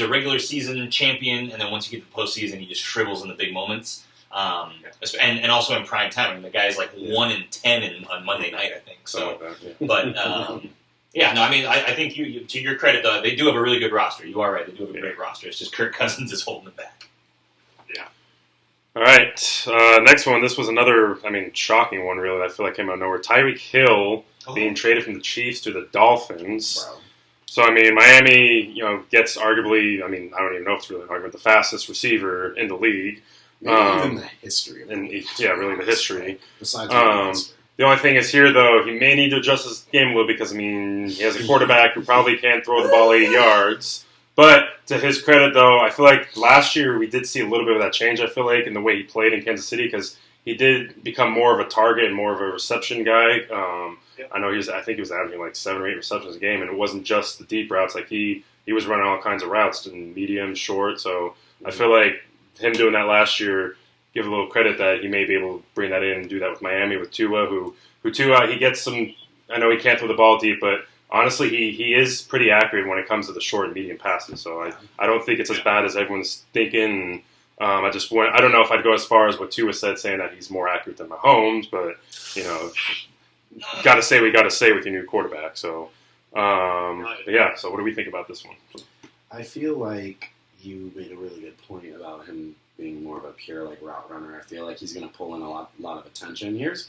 a regular season champion, and then once you get to the postseason, he just shrivels in the big moments. And also in prime time. I mean, the guy's like 1-10 on Monday night, I think. So, but I think you to your credit, though, they do have a really good roster. You are right; they do have a great roster. It's just Kirk Cousins is holding it back. Yeah. All right, next one. This was another, shocking one. Really, I feel like came out of nowhere. Tyreek Hill being traded from the Chiefs to the Dolphins. Bro. So Miami, gets arguably. I don't even know if it's really an argument. The fastest receiver in the league. Even the history of really the history. Besides the only thing is here, though, he may need to adjust his game a little because, he has a quarterback who probably can't throw the ball 80 yards. But to his credit, though, I feel like last year we did see a little bit of that change, I feel like, in the way he played in Kansas City because he did become more of a target and more of a reception guy. I know I think he was averaging like 7 or 8 receptions a game, and it wasn't just the deep routes. Like he was running all kinds of routes, in medium, short. So I feel like him doing that last year, give a little credit that he may be able to bring that in and do that with Miami with Tua, who Tua, he gets some, I know he can't throw the ball deep, but honestly, he is pretty accurate when it comes to the short and medium passes. So I don't think it's as bad as everyone's thinking. I don't know if I'd go as far as what Tua said, saying that he's more accurate than Mahomes, but, got to say what you got to say with your new quarterback. So, so what do we think about this one? I feel like you made a really good point about him being more of a pure route runner. I feel like he's going to pull in a lot of attention. Here's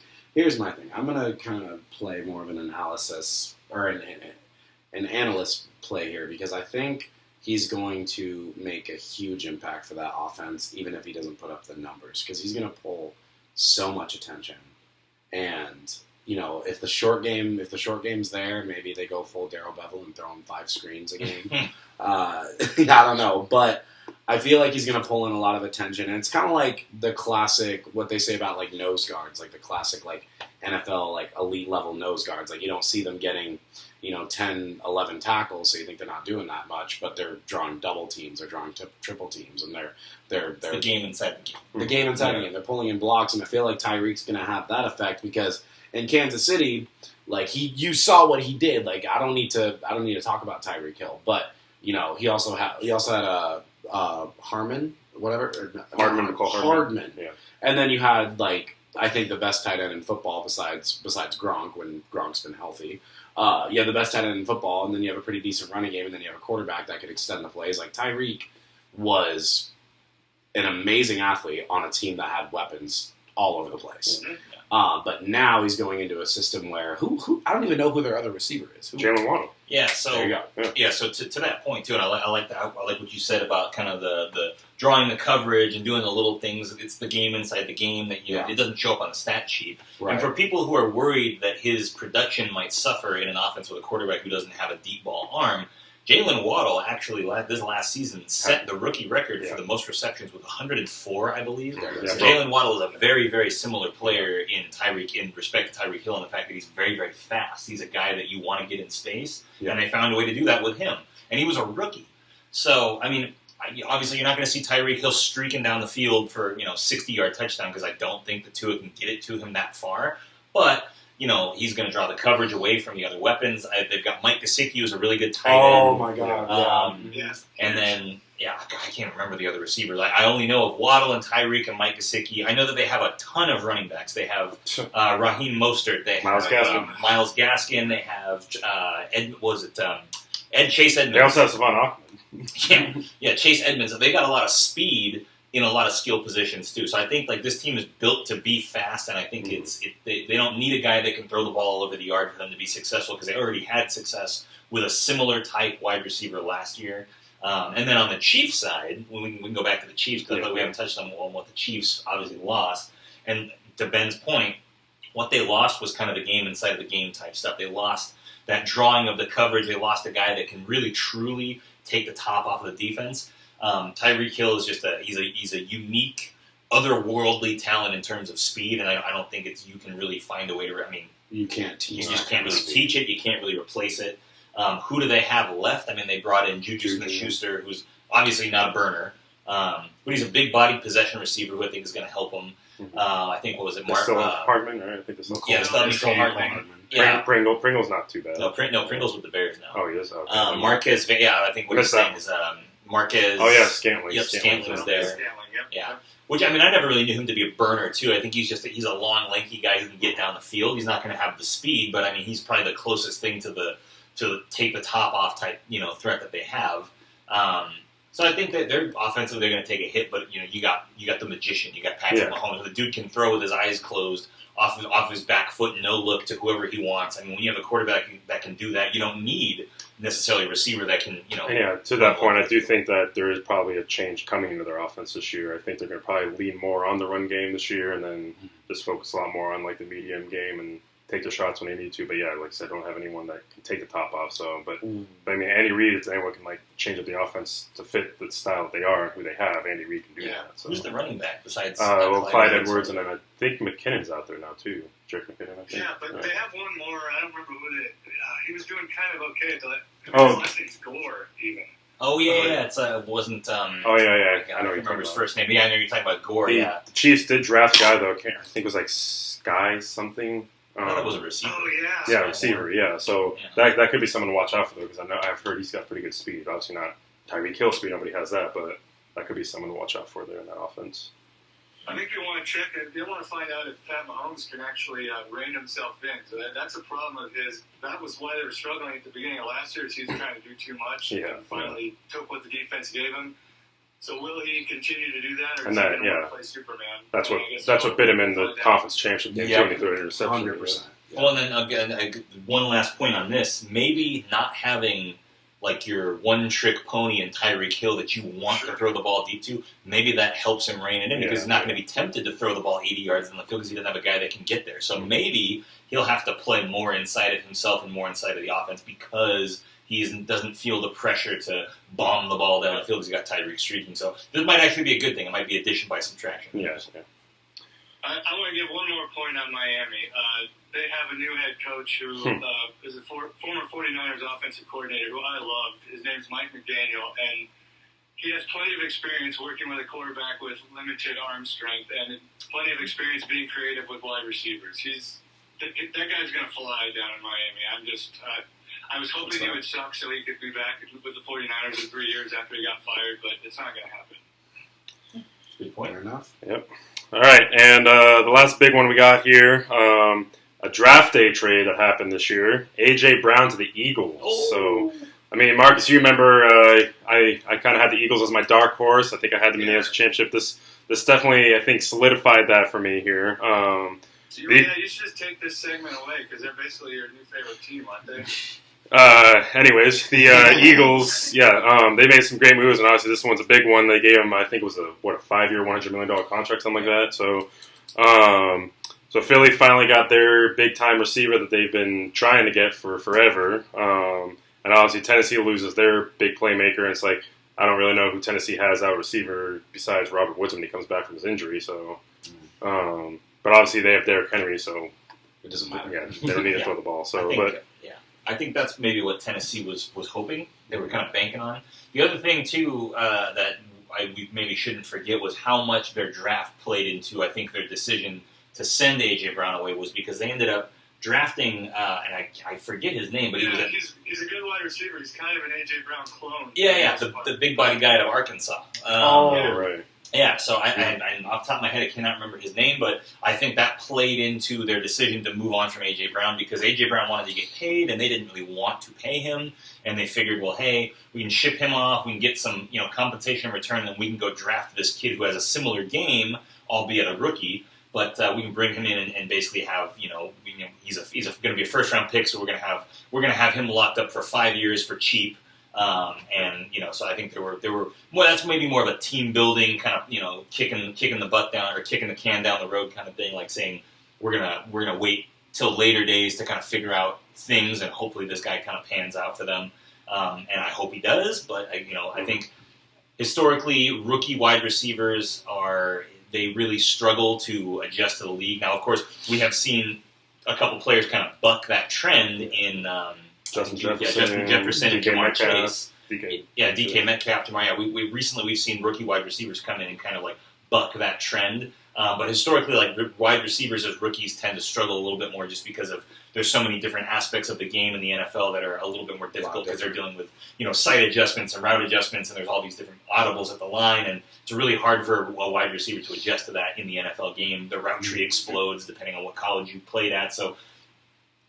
my thing. I'm going to kind of play more of an analysis or an analyst play here because I think he's going to make a huge impact for that offense, even if he doesn't put up the numbers, because he's going to pull so much attention. And if the short game's there, maybe they go full Darryl Bevel and throw him 5 screens a game. I don't know, but I feel like he's going to pull in a lot of attention, and it's kind of like the classic, what they say about nose guards, like the classic NFL elite level nose guards. You don't see them getting 10, 11 tackles, so you think they're not doing that much, but they're drawing double teams, they're drawing triple teams, and they're the game inside the game. The game inside the game. They're pulling in blocks, and I feel like Tyreek's going to have that effect because in Kansas City, you saw what he did. I don't need to talk about Tyreek Hill, but he also had Harmon, whatever. Hardman. Yeah. And then you had, like, I think the best tight end in football besides Gronk, when Gronk's been healthy. You have the best tight end in football, and then you have a pretty decent running game, and then you have a quarterback that could extend the plays. Like, Tyreek was an amazing athlete on a team that had weapons all over the place. But now he's going into a system where who I don't even know who their other receiver is. Jalen Waddle. Yeah, so there you go. Yeah, so to that point too, and I like that. I like what you said about kind of the drawing the coverage and doing the little things. It's the game inside the game that it doesn't show up on the stat sheet. Right. And for people who are worried that his production might suffer in an offense with a quarterback who doesn't have a deep ball arm, Jalen Waddle actually this last season set the rookie record for the most receptions with 104, I believe. So Jalen Waddle is a very, very similar player in respect to Tyreek Hill, and the fact that he's very, very fast. He's a guy that you want to get in space, and they found a way to do that with him. And he was a rookie. So, I mean, obviously you're not going to see Tyreek Hill streaking down the field for 60-yard touchdown, because I don't think the Tua can get it to him that far. But he's going to draw the coverage away from the other weapons. They've got Mike Gesicki, who's a really good tight end. Oh, my God. And then, I can't remember the other receivers. I only know of Waddle and Tyreek and Mike Gesicki. I know that they have a ton of running backs. They have Raheem Mostert. They have Myles Gaskin. They have Chase Edmonds. They also have Savon Ahmed. Chase Edmonds. So they got a lot of speed in a lot of skill positions too. So I think this team is built to be fast, and I think they don't need a guy that can throw the ball all over the yard for them to be successful, because they already had success with a similar type wide receiver last year. And then on the Chiefs side, we can go back to the Chiefs, because we haven't touched on what the Chiefs obviously lost. And to Ben's point, what they lost was kind of the game inside of the game type stuff. They lost that drawing of the coverage. They lost a guy that can really truly take the top off of the defense. Tyreek Hill is just he's a unique, otherworldly talent in terms of speed, and I don't think you can really find a way to. I mean, you can't teach. You just can't really teach it. You can't really replace it. Who do they have left? I mean, they brought in Juju Smith-Schuster, who's obviously not a burner, but he's a big-bodied possession receiver who I think is going to help them. I think Hardman, right? I think it's still Hardman. Pringle's not too bad. No, Pringle's with the Bears now. Oh, he is. Okay. Marquez, I think what he's saying is Marquez. Oh yeah, Scantling. Yep, Scantling's there. Scantling, yep. Yeah. Which, I mean, I never really knew him to be a burner, too. I think he's a long, lanky guy who can get down the field. He's not going to have the speed, but, I mean, he's probably the closest thing to take the top off type, threat that they have. So I think that they're offensively, they're going to take a hit, but, you got the magician. You got Patrick Mahomes. The dude can throw with his eyes closed off his back foot, no look to whoever he wants. I mean, when you have a quarterback that can do that, you don't need necessarily a receiver that can, Yeah, to that point, I do think that there is probably a change coming into their offense this year. I think they're going to probably lean more on the run game this year, and then just focus a lot more on, like, the medium game and take the shots when they need to. But yeah, like I said, I don't have anyone that can take the top off. So, but I mean, Andy Reid, if anyone can, like, change up the offense to fit the style that they are and who they have, Andy Reid can do that. So. Who's the running back besides? Clyde Edwards, and then I think McKinnon's out there now too. Jerk McKinnon, I think. Yeah, but they have one more. I don't remember who he was doing kind of okay. His last name's Gore, even. Oh yeah, it wasn't. Oh yeah. I don't remember his first name. Yeah, I know you're talking about Gore. The Chiefs did draft a guy though. I think it was like Sky something. I thought it was a receiver. Oh yeah. Yeah, receiver. Yeah, so that could be someone to watch out for though, because I've heard he's got pretty good speed. Obviously not Tyreek Hill speed. Nobody has that, but that could be someone to watch out for there in that offense. I think you want to check. You want to find out if Pat Mahomes can actually rein himself in. So that's a problem of his. That was why they were struggling at the beginning of last year. Is he was trying to do too much, and finally took what the defense gave him. So will he continue to do that, or is he going to want to play Superman? That's what bit him in the conference championship game. When he threw an interception. 100%. Well, and then one last point on this: maybe not having like your one-trick pony in Tyreek Hill that you want to throw the ball deep to, maybe that helps him rein it in because he's not going to be tempted to throw the ball 80 yards in the field because he doesn't have a guy that can get there. So maybe he'll have to play more inside of himself and more inside of the offense because he doesn't feel the pressure to bomb the ball down the field because he got Tyreek streaking. So this might actually be a good thing. It might be addition by subtraction. Yes. Yeah. I want to give one more point on Miami. They have a new head coach who is a former 49ers offensive coordinator who I loved. His name's Mike McDaniel, and he has plenty of experience working with a quarterback with limited arm strength and plenty of experience being creative with wide receivers. That guy's going to fly down in Miami. I was hoping he would suck so he could be back with the 49ers in 3 years after he got fired, but it's not going to happen. Good point. Fair enough. Yep. All right, and the last big one we got here, a draft day trade that happened this year. A.J. Brown to the Eagles. Oh. So, I mean, Marcus, you remember I kind of had the Eagles as my dark horse. I think I had them in the AFC Championship. This definitely, I think, solidified that for me here. So you should just take this segment away because they're basically your new favorite team, aren't they? Anyways, the Eagles, they made some great moves, and obviously this one's a big one. They gave him, I think it was a 5-year, $100 million contract, something like that. So Philly finally got their big-time receiver that they've been trying to get for forever. And obviously Tennessee loses their big playmaker, and it's like, I don't really know who Tennessee has out receiver besides Robert Woods when he comes back from his injury. So, but obviously they have Derrick Henry, so it doesn't matter. Yeah, they don't need to throw the ball. So, I think that's maybe what Tennessee was hoping. They were kind of banking on. The other thing, too, that we maybe shouldn't forget was how much their draft played into, I think, their decision to send A.J. Brown away was because they ended up drafting, and I forget his name, but he's a good wide receiver. He's kind of an A.J. Brown clone. Yeah, the big body guy out of Arkansas. Right. Yeah, so I off the top of my head, I cannot remember his name, but I think that played into their decision to move on from A.J. Brown because A.J. Brown wanted to get paid, and they didn't really want to pay him, and they figured, well, hey, we can ship him off, we can get some compensation in return, and we can go draft this kid who has a similar game, albeit a rookie, but we can bring him in and basically have, he's going to be a first-round pick, so we're going to have him locked up for 5 years for cheap. So I think there were well, that's maybe more of a team building kind of, kicking the butt down or kicking the can down the road kind of thing, like saying we're gonna wait till later days to kind of figure out things, and hopefully this guy kind of pans out for them, and I hope he does. But I think historically rookie wide receivers they really struggle to adjust to the league. Now, of course, we have seen a couple players kind of buck that trend in. Justin Jefferson and Jamar Chase. DK Metcalf, Jamar. We've seen rookie wide receivers come in and kind of like buck that trend. But historically, like wide receivers as rookies tend to struggle a little bit more just because of there's so many different aspects of the game in the NFL that are a little bit more difficult because they're dealing with sight adjustments and route adjustments, and there's all these different audibles at the line, and it's really hard for a wide receiver to adjust to that in the NFL game. The route tree explodes depending on what college you played at, so.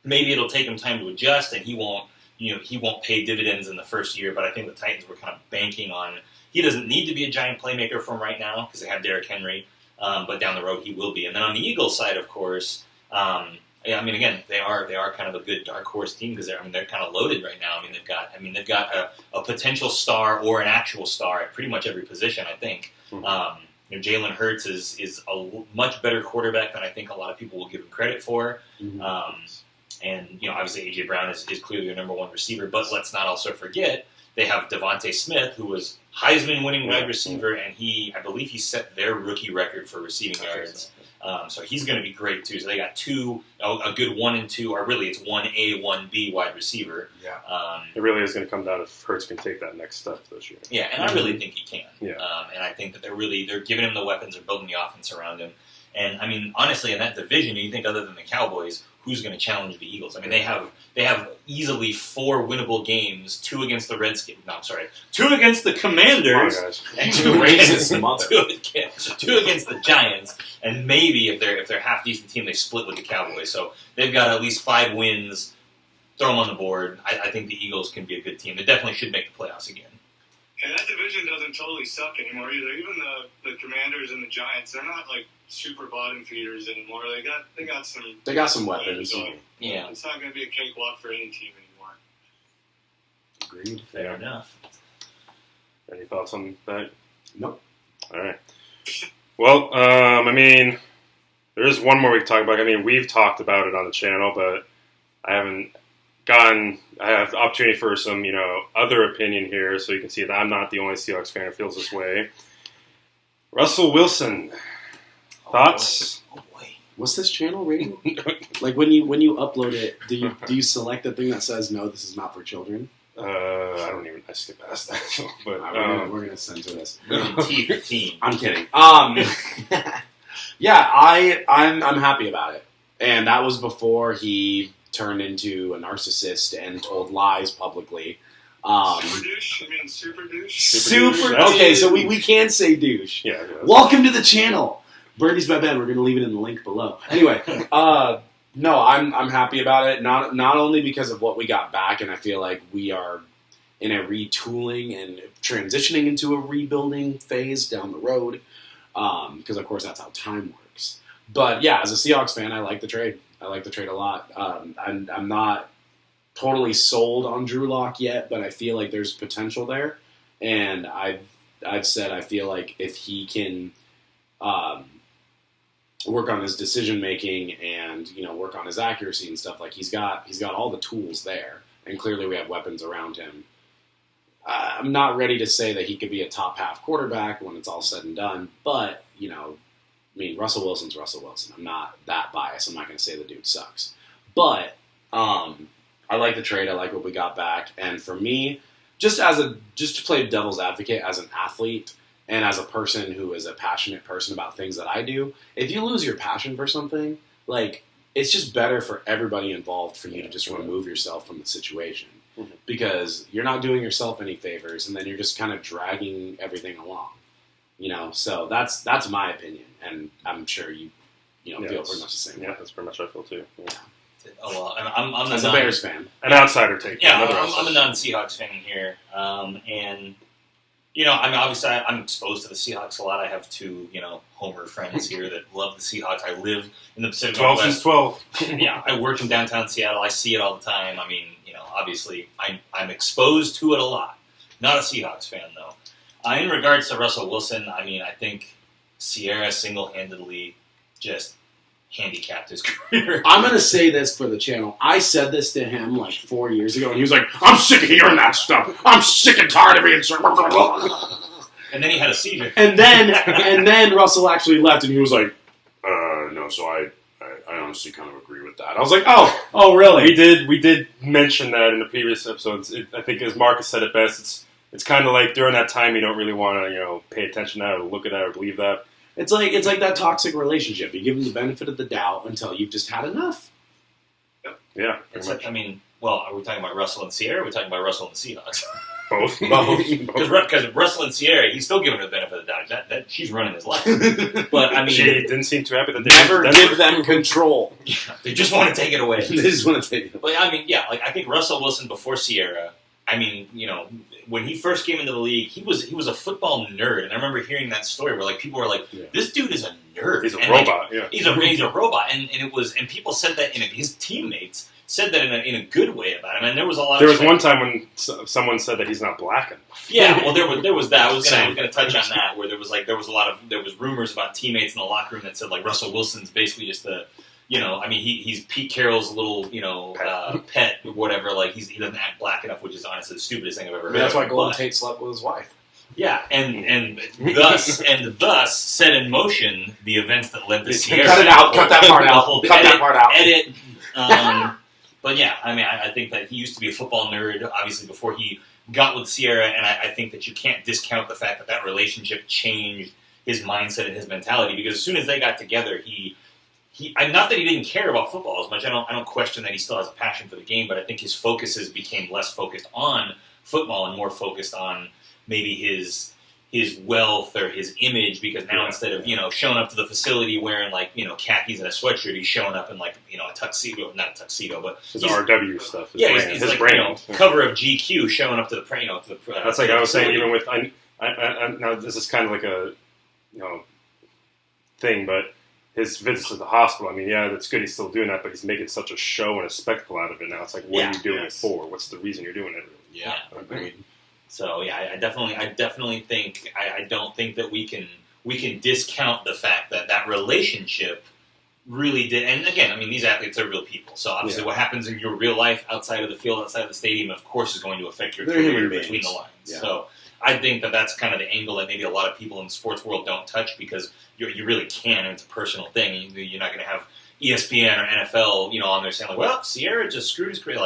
Maybe it'll take him time to adjust, and he won't pay dividends in the first year. But I think the Titans were kind of banking on he doesn't need to be a giant playmaker from right now because they have Derrick Henry, but down the road he will be. And then on the Eagles side, of course, again they are kind of a good dark horse team because they're kind of loaded right now. They've got a potential star or an actual star at pretty much every position. I think. Jalen Hurts is a much better quarterback than I think a lot of people will give him credit for. And, obviously A.J. Brown is clearly their number one receiver, but let's not also forget they have Davante Smith, who was Heisman-winning wide receiver, and I believe he set their rookie record for receiving yards. So he's going to be great, too. So they got a good 1 and 2, or really it's 1A, 1B wide receiver. Yeah. It really is going to come down if Hurts can take that next step this year. Yeah, and I really think he can. Yeah. And I think that they're giving him the weapons, they're building the offense around him. And, honestly, in that division, you think other than the Cowboys, who's going to challenge the Eagles? They have easily 4 winnable games, 2 against the Redskins. No, I'm sorry, 2 against the Commanders, and 2 against the Giants, and maybe if they're a half decent team, they split with the Cowboys. So they've got at least 5 wins. Throw them on the board. I think the Eagles can be a good team. They definitely should make the playoffs again. And that division doesn't totally suck anymore either. Even the Commanders and the Giants, they're not like super bottom feeders anymore. They got some weapons. Yeah, it's not going to be a cakewalk for any team anymore. Agreed. Fair enough. Any thoughts on that? Nope. All right. Well, there is one more we can talk about. We've talked about it on the channel, but I have the opportunity for some, other opinion here, so you can see that I'm not the only Seahawks fan who feels this way. Russell Wilson, thoughts? Oh boy. What's this channel rating? Like when you upload it, do you select the thing that says no, this is not for children? I skip past that. But we're gonna send to this. T15. I'm kidding. Yeah, I'm happy about it, and that was before he turned into a narcissist and told lies publicly. Super douche? You mean super douche? Super. douche. Okay, so we can say douche. Yeah. Welcome to the channel. Birdie's by Ben. We're going to leave it in the link below. Anyway, no, I'm happy about it. Not only because of what we got back, and I feel like we are in a retooling and transitioning into a rebuilding phase down the road, because of course that's how time works. But yeah, as a Seahawks fan, I like the trade. I like the trade a lot. I'm not totally sold on Drew Lock yet, but I feel like there's potential there, and I've said I feel like if he can work on his decision making and work on his accuracy and stuff, like he's got all the tools there, and clearly we have weapons around him. I'm not ready to say that he could be a top half quarterback when it's all said and done, but Russell Wilson's Russell Wilson. I'm not that biased. I'm not going to say the dude sucks, but I like the trade. I like what we got back. And for me, just to play devil's advocate as an athlete and as a person who is a passionate person about things that I do, if you lose your passion for something, like, it's just better for everybody involved for you to just remove yourself from the situation, because you're not doing yourself any favors, and then you're just kind of dragging everything along. So that's my opinion, and I'm sure you feel pretty much the same way. Yeah, that's pretty much how I feel too. Yeah. Oh, well, I'm As a Bears fan. An outsider take. Yeah, I'm a non-Seahawks fan here, and obviously I'm exposed to the Seahawks a lot. I have two Homer friends here that love the Seahawks. I live in the Pacific 12 Northwest. since 12. Yeah, I work in downtown Seattle. I see it all the time. I mean, obviously I'm exposed to it a lot. Not a Seahawks fan though. In regards to Russell Wilson, I think Sierra single-handedly just handicapped his career. I'm going to say this for the channel. I said this to him like 4 years ago, and he was like, I'm sick of hearing that stuff. I'm sick and tired of it. And then he had a seizure. And then Russell actually left, and he was like, no, so I honestly kind of agree with that. I was like, oh, really? We did mention that in the previous episodes. I think, as Marcus said it best, it's kind of like during that time you don't really want to pay attention to that or look at that or believe that. It's like that toxic relationship. You give them the benefit of the doubt until you've just had enough. Yeah. Are we talking about Russell and Sierra, or are we talking about Russell and the Seahawks? Both. Because Russell and Sierra, he's still giving her the benefit of the doubt. That she's running his life. But she didn't seem too happy that they never give them control. Yeah, they just want to take it away. They just want to take it away. But I think Russell Wilson before Sierra, when he first came into the league, he was a football nerd, and I remember hearing that story where people were like, "This dude is a nerd. He's a robot. He's a robot." And people said that, his teammates said that in a good way about him. And there was a lot. There was one time when someone said that he's not black. Yeah, well, there was that. I was going to touch on that, where there was rumors about teammates in the locker room that said Russell Wilson's basically just he's Pete Carroll's little, pet or whatever. He doesn't act black enough, which is honestly the stupidest thing I've ever heard. That's why Golden Tate slept with his wife. Yeah, and thus set in motion the events that led to Sierra. Cut it out. Cut that part out. Cut that part out. Edit. But yeah, I think that he used to be a football nerd, obviously, before he got with Sierra, and I think that you can't discount the fact that relationship changed his mindset and his mentality, because as soon as they got together, not that he didn't care about football as much. I don't question that he still has a passion for the game, but I think his focuses became less focused on football and more focused on maybe his wealth or his image, because now instead of showing up to the facility wearing khakis and a sweatshirt, he's showing up in a tuxedo, not a tuxedo, but his RW stuff. His brand. Cover of GQ, showing up to the that's like I was saying, even with I now this is kind of like a thing, but his visits to the hospital, that's good, he's still doing that, but he's making such a show and a spectacle out of it now. It's like, what are you doing it for? What's the reason you're doing it? Yeah, agreed. So yeah, I definitely think I don't think that we can discount the fact that relationship really did. And again, these athletes are real people. So obviously, what happens in your real life outside of the field, outside of the stadium, of course, is going to affect your career between the lines. Yeah. So I think that's kind of the angle that maybe a lot of people in the sports world don't touch, because you really can, and it's a personal thing. You're not going to have ESPN or NFL, on there saying well, Sierra just screwed his career,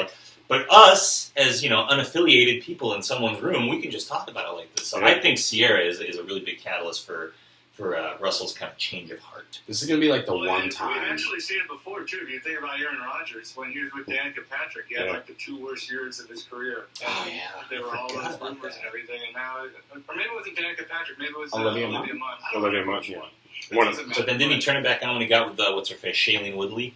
But us, as unaffiliated people in someone's room, we can just talk about it like this. So I think Sierra is a really big catalyst for Russell's kind of change of heart. This is going to be like the Well, one We've time. actually seen it before, too. If you think about Aaron Rodgers, when he was with Danica Patrick, he had like the 2 worst years of his career. And Oh, yeah. there were I all forgot those about rumors that. and everything. And now, or maybe it wasn't Danica Patrick, maybe it was Olivia Olivia Munn. Munn. I don't Olivia know Munn, which yeah. one. One It of- doesn't So then didn't he turn it back on when he got with what's her face, Shailene Woodley?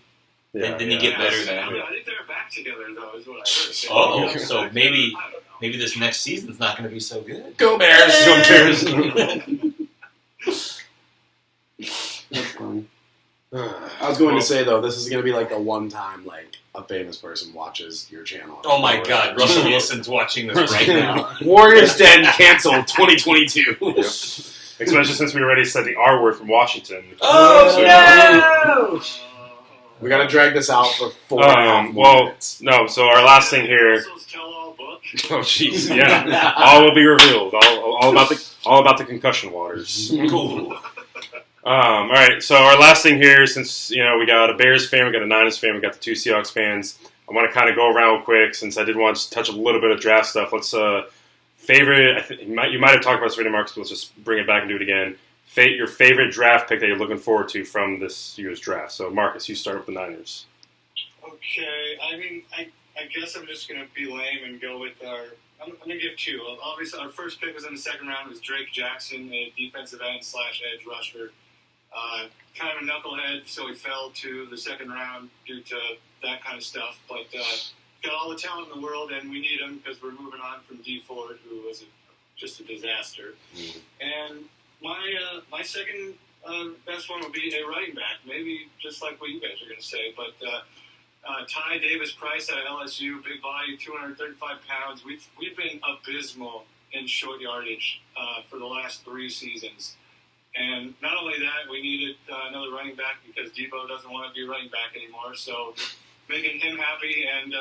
Yeah, Didn't he get better than I that? think they're back together, though, is what I heard. Oh, They're so back maybe- together. I don't know. Maybe this next season's not going to be so good. Go Bears! Go Bears! That's funny. I was going to say, though, this is going to be like the one time, like, a famous person watches your channel. Oh my God, Russell Wilson's watching this right now. Warriors Den canceled 2022. Especially since we already said the R word from Washington. Oh no! We got to drag this out for 4 minutes. No, so our last thing here. Russell's tell-all book. Oh, jeez. Yeah, all will be revealed. All about the concussion waters. Cool. All right, so our last thing here, since we got a Bears fan, we got a Niners fan, we got the 2 Seahawks fans. I want to kind of go around quick since I did want to touch a little bit of draft stuff. Let's favorite. I think you might have talked about this already, Marcus, but let's just bring it back and do it again. Your favorite draft pick that you're looking forward to from this year's draft. So, Marcus, you start with the Niners. Okay, I mean, I guess I'm just going to be lame and go with our... I'm going to give 2. Obviously, our first pick was in the second round. It was Drake Jackson, a defensive end / edge rusher. Kind of a knucklehead, so he fell to the second round due to that kind of stuff. But got all the talent in the world, and we need him because we're moving on from D Ford, who was just a disaster. And my second best one would be a running back, maybe just like what you guys are going to say. But Ty Davis-Price at LSU, big body, 235 pounds. We've been abysmal in short yardage for the last 3 seasons. And not only that, we needed another running back because Debo doesn't want to be running back anymore. So making him happy and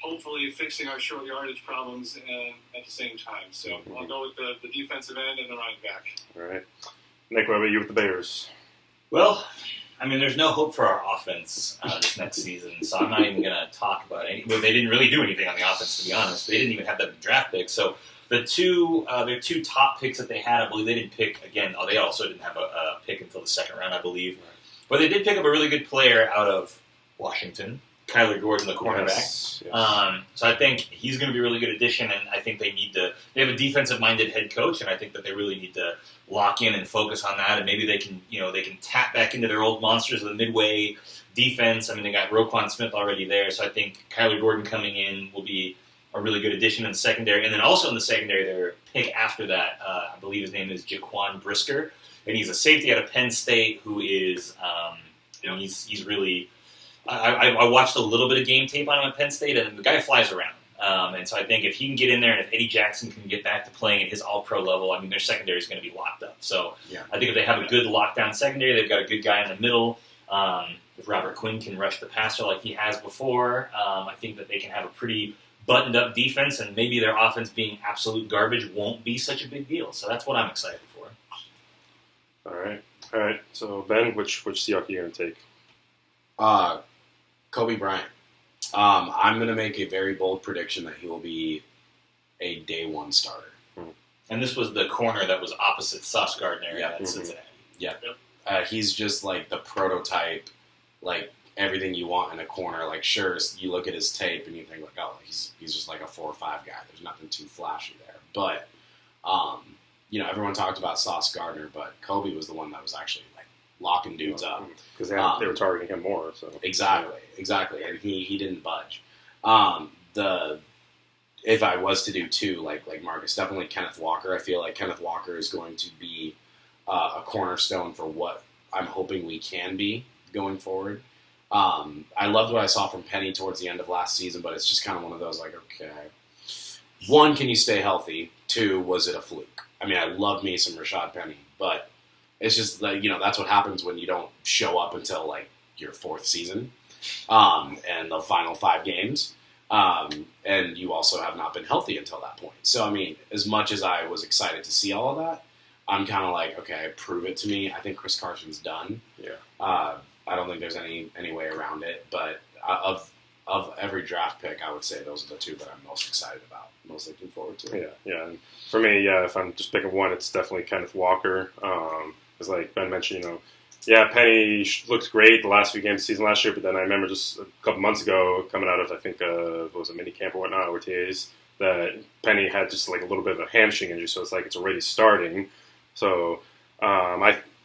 hopefully fixing our short yardage problems at the same time. So I'll go with the defensive end and the running back. All right. Nick, what about you with the Bears? Well, I mean, there's no hope for our offense this next season, so I'm not even going to talk about it. Well, they didn't really do anything on the offense, to be honest. They didn't even have that draft pick. So their 2 top picks that they had, I believe they didn't pick, again, they also didn't have a pick until the second round, I believe. But they did pick up a really good player out of Washington, Kyler Gordon, the cornerback. Yes. So I think he's going to be a really good addition, and I think they have a defensive-minded head coach, and I think that they really need to lock in and focus on that, and maybe they can tap back into their old monsters of the midway defense. I mean, they got Roquan Smith already there, so I think Kyler Gordon coming in will be a really good addition in the secondary. And then also in the secondary, their pick after that, I believe his name is Jaquan Brisker, and he's a safety out of Penn State who is, he's really... I watched a little bit of game tape on him at Penn State, and the guy flies around. And so I think if he can get in there, and if Eddie Jackson can get back to playing at his all-pro level, I mean, their secondary is going to be locked up. So I think if they have a good lockdown secondary, they've got a good guy in the middle. If Robert Quinn can rush the passer like he has before, I think that they can have a pretty buttoned-up defense, and maybe their offense being absolute garbage won't be such a big deal. So that's what I'm excited for. All right. So, Ben, which Seahawk are you going to take? Kobe Bryant. I'm going to make a very bold prediction that he will be a day 1 starter. And this was the corner that was opposite Sauce Gardner at Cincinnati. Yeah. He's just like the prototype, like everything you want in a corner. Like, sure, you look at his tape and you think, like, oh, he's just like a 4 or 5 guy. There's nothing too flashy there. But, everyone talked about Sauce Gardner, but Kobe was the one that was actually like locking dudes up. Because they were targeting him more. So Exactly. And he didn't budge. If I was to do 2, like Marcus, definitely Kenneth Walker. I feel like Kenneth Walker is going to be a cornerstone for what I'm hoping we can be going forward. I loved what I saw from Penny towards the end of last season, but it's just kind of one of those, like, okay, 1, can you stay healthy? 2, was it a fluke? I mean, I love me some Rashad Penny, but it's just like, that's what happens when you don't show up until like your 4th season and the final 5 games. And you also have not been healthy until that point. So, I mean, as much as I was excited to see all of that, I'm kind of like, okay, prove it to me. I think Chris Carson's done. Yeah. I don't think there's any way around it. But of every draft pick, I would say those are the 2 that I'm most excited about, most looking forward to. Yeah. And for me, if I'm just picking one, it's definitely Kenneth Walker. As because like Ben mentioned, yeah, Penny looks great the last few games of the season last year, but then I remember just a couple months ago coming out of, I think, what was it, mini camp or whatnot, OTAs, that Penny had just like a little bit of a hamstring injury, so it's like it's already starting. So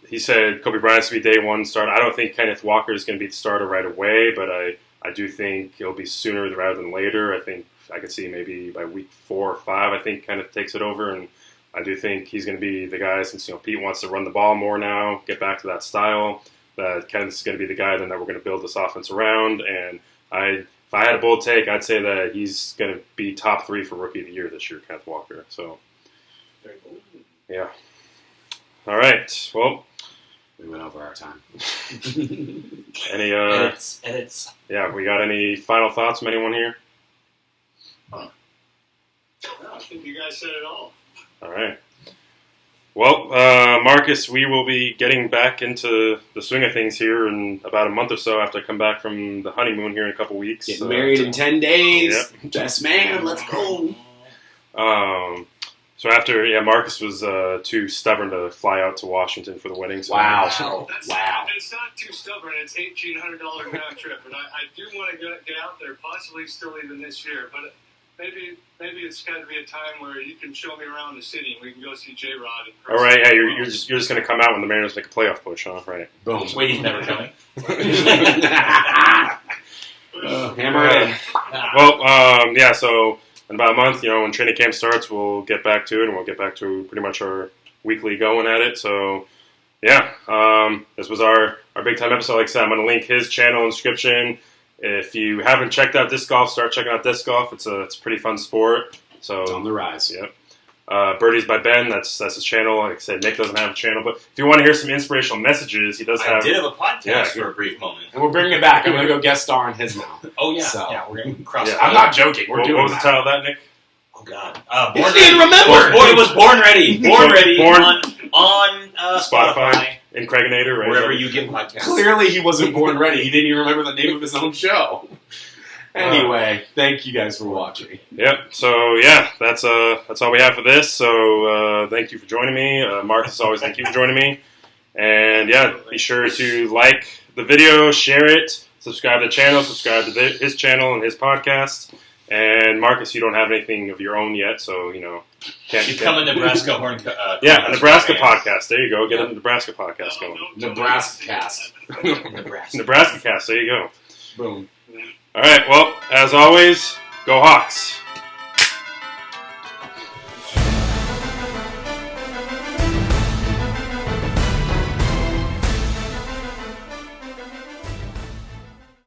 he said Kobe Bryant's going to be day one start. I don't think Kenneth Walker is going to be the starter right away, but I do think he'll be sooner rather than later. I think I could see maybe by week 4 or 5, I think Kenneth takes it over, and I do think he's going to be the guy, since Pete wants to run the ball more now, get back to that style, that Kenneth's going to be the guy then that we're going to build this offense around. And if I had a bold take, I'd say that he's going to be top 3 for Rookie of the Year this year, Kenneth Walker. So, Very cool. Yeah. All right. Well, we went over our time. Any edits. Yeah, we got any final thoughts from anyone here? No, I think you guys said it all. All right. Well, Marcus, we will be getting back into the swing of things here in about a month or so after I come back from the honeymoon here in a couple weeks. Getting married in 10 days. Yep. Best man, let's go. So after, Marcus was too stubborn to fly out to Washington for the wedding. So Wow. It's not too stubborn. It's $1,800 round trip, and I do want to get out there, possibly still even this year. But maybe it's got to be a time where you can show me around the city and we can go see J-Rod in person. All right, hey, you're just going to come out when the Mariners make a playoff push, huh? Right. Boom. Wait, he's never coming. Hammer in. Well, so in about a month, when training camp starts, we'll get back to it, and we'll get back to pretty much our weekly going at it. So, this was our big time episode. Like I said, I'm going to link his channel in the description. If you haven't checked out disc golf, start checking out disc golf. It's a pretty fun sport. So It's on the rise. Yep. Birdies by Ben, that's his channel. Like I said, Nick doesn't have a channel, but if you want to hear some inspirational messages, he does have. I did have a podcast for a brief moment. And we're bringing it back. I'm going to go guest star on his now. Oh, yeah. So. Yeah, we're going to cross. Yeah. I'm not joking. We're doing What was the title of that, Nick? Oh, God. You Born didn't Ready. remember! It was Born Ready. Born Ready on Spotify. In Craiginator, right? Wherever you get podcasts. Clearly he wasn't born ready. He didn't even remember the name of his own show. Anyway, thank you guys for watching. Yep. So that's all we have for this. So thank you for joining me, Marcus. As always, thank you for joining me. And be sure to like the video, share it, subscribe to the channel, subscribe to his channel and his podcast. And Marcus, you don't have anything of your own yet, so can't become a Nebraska horn. A Nebraska podcast. There you go. Get a Nebraska podcast going. Nebraska cast. Nebraska cast. There you go. Boom. All right. Well, as always, go Hawks.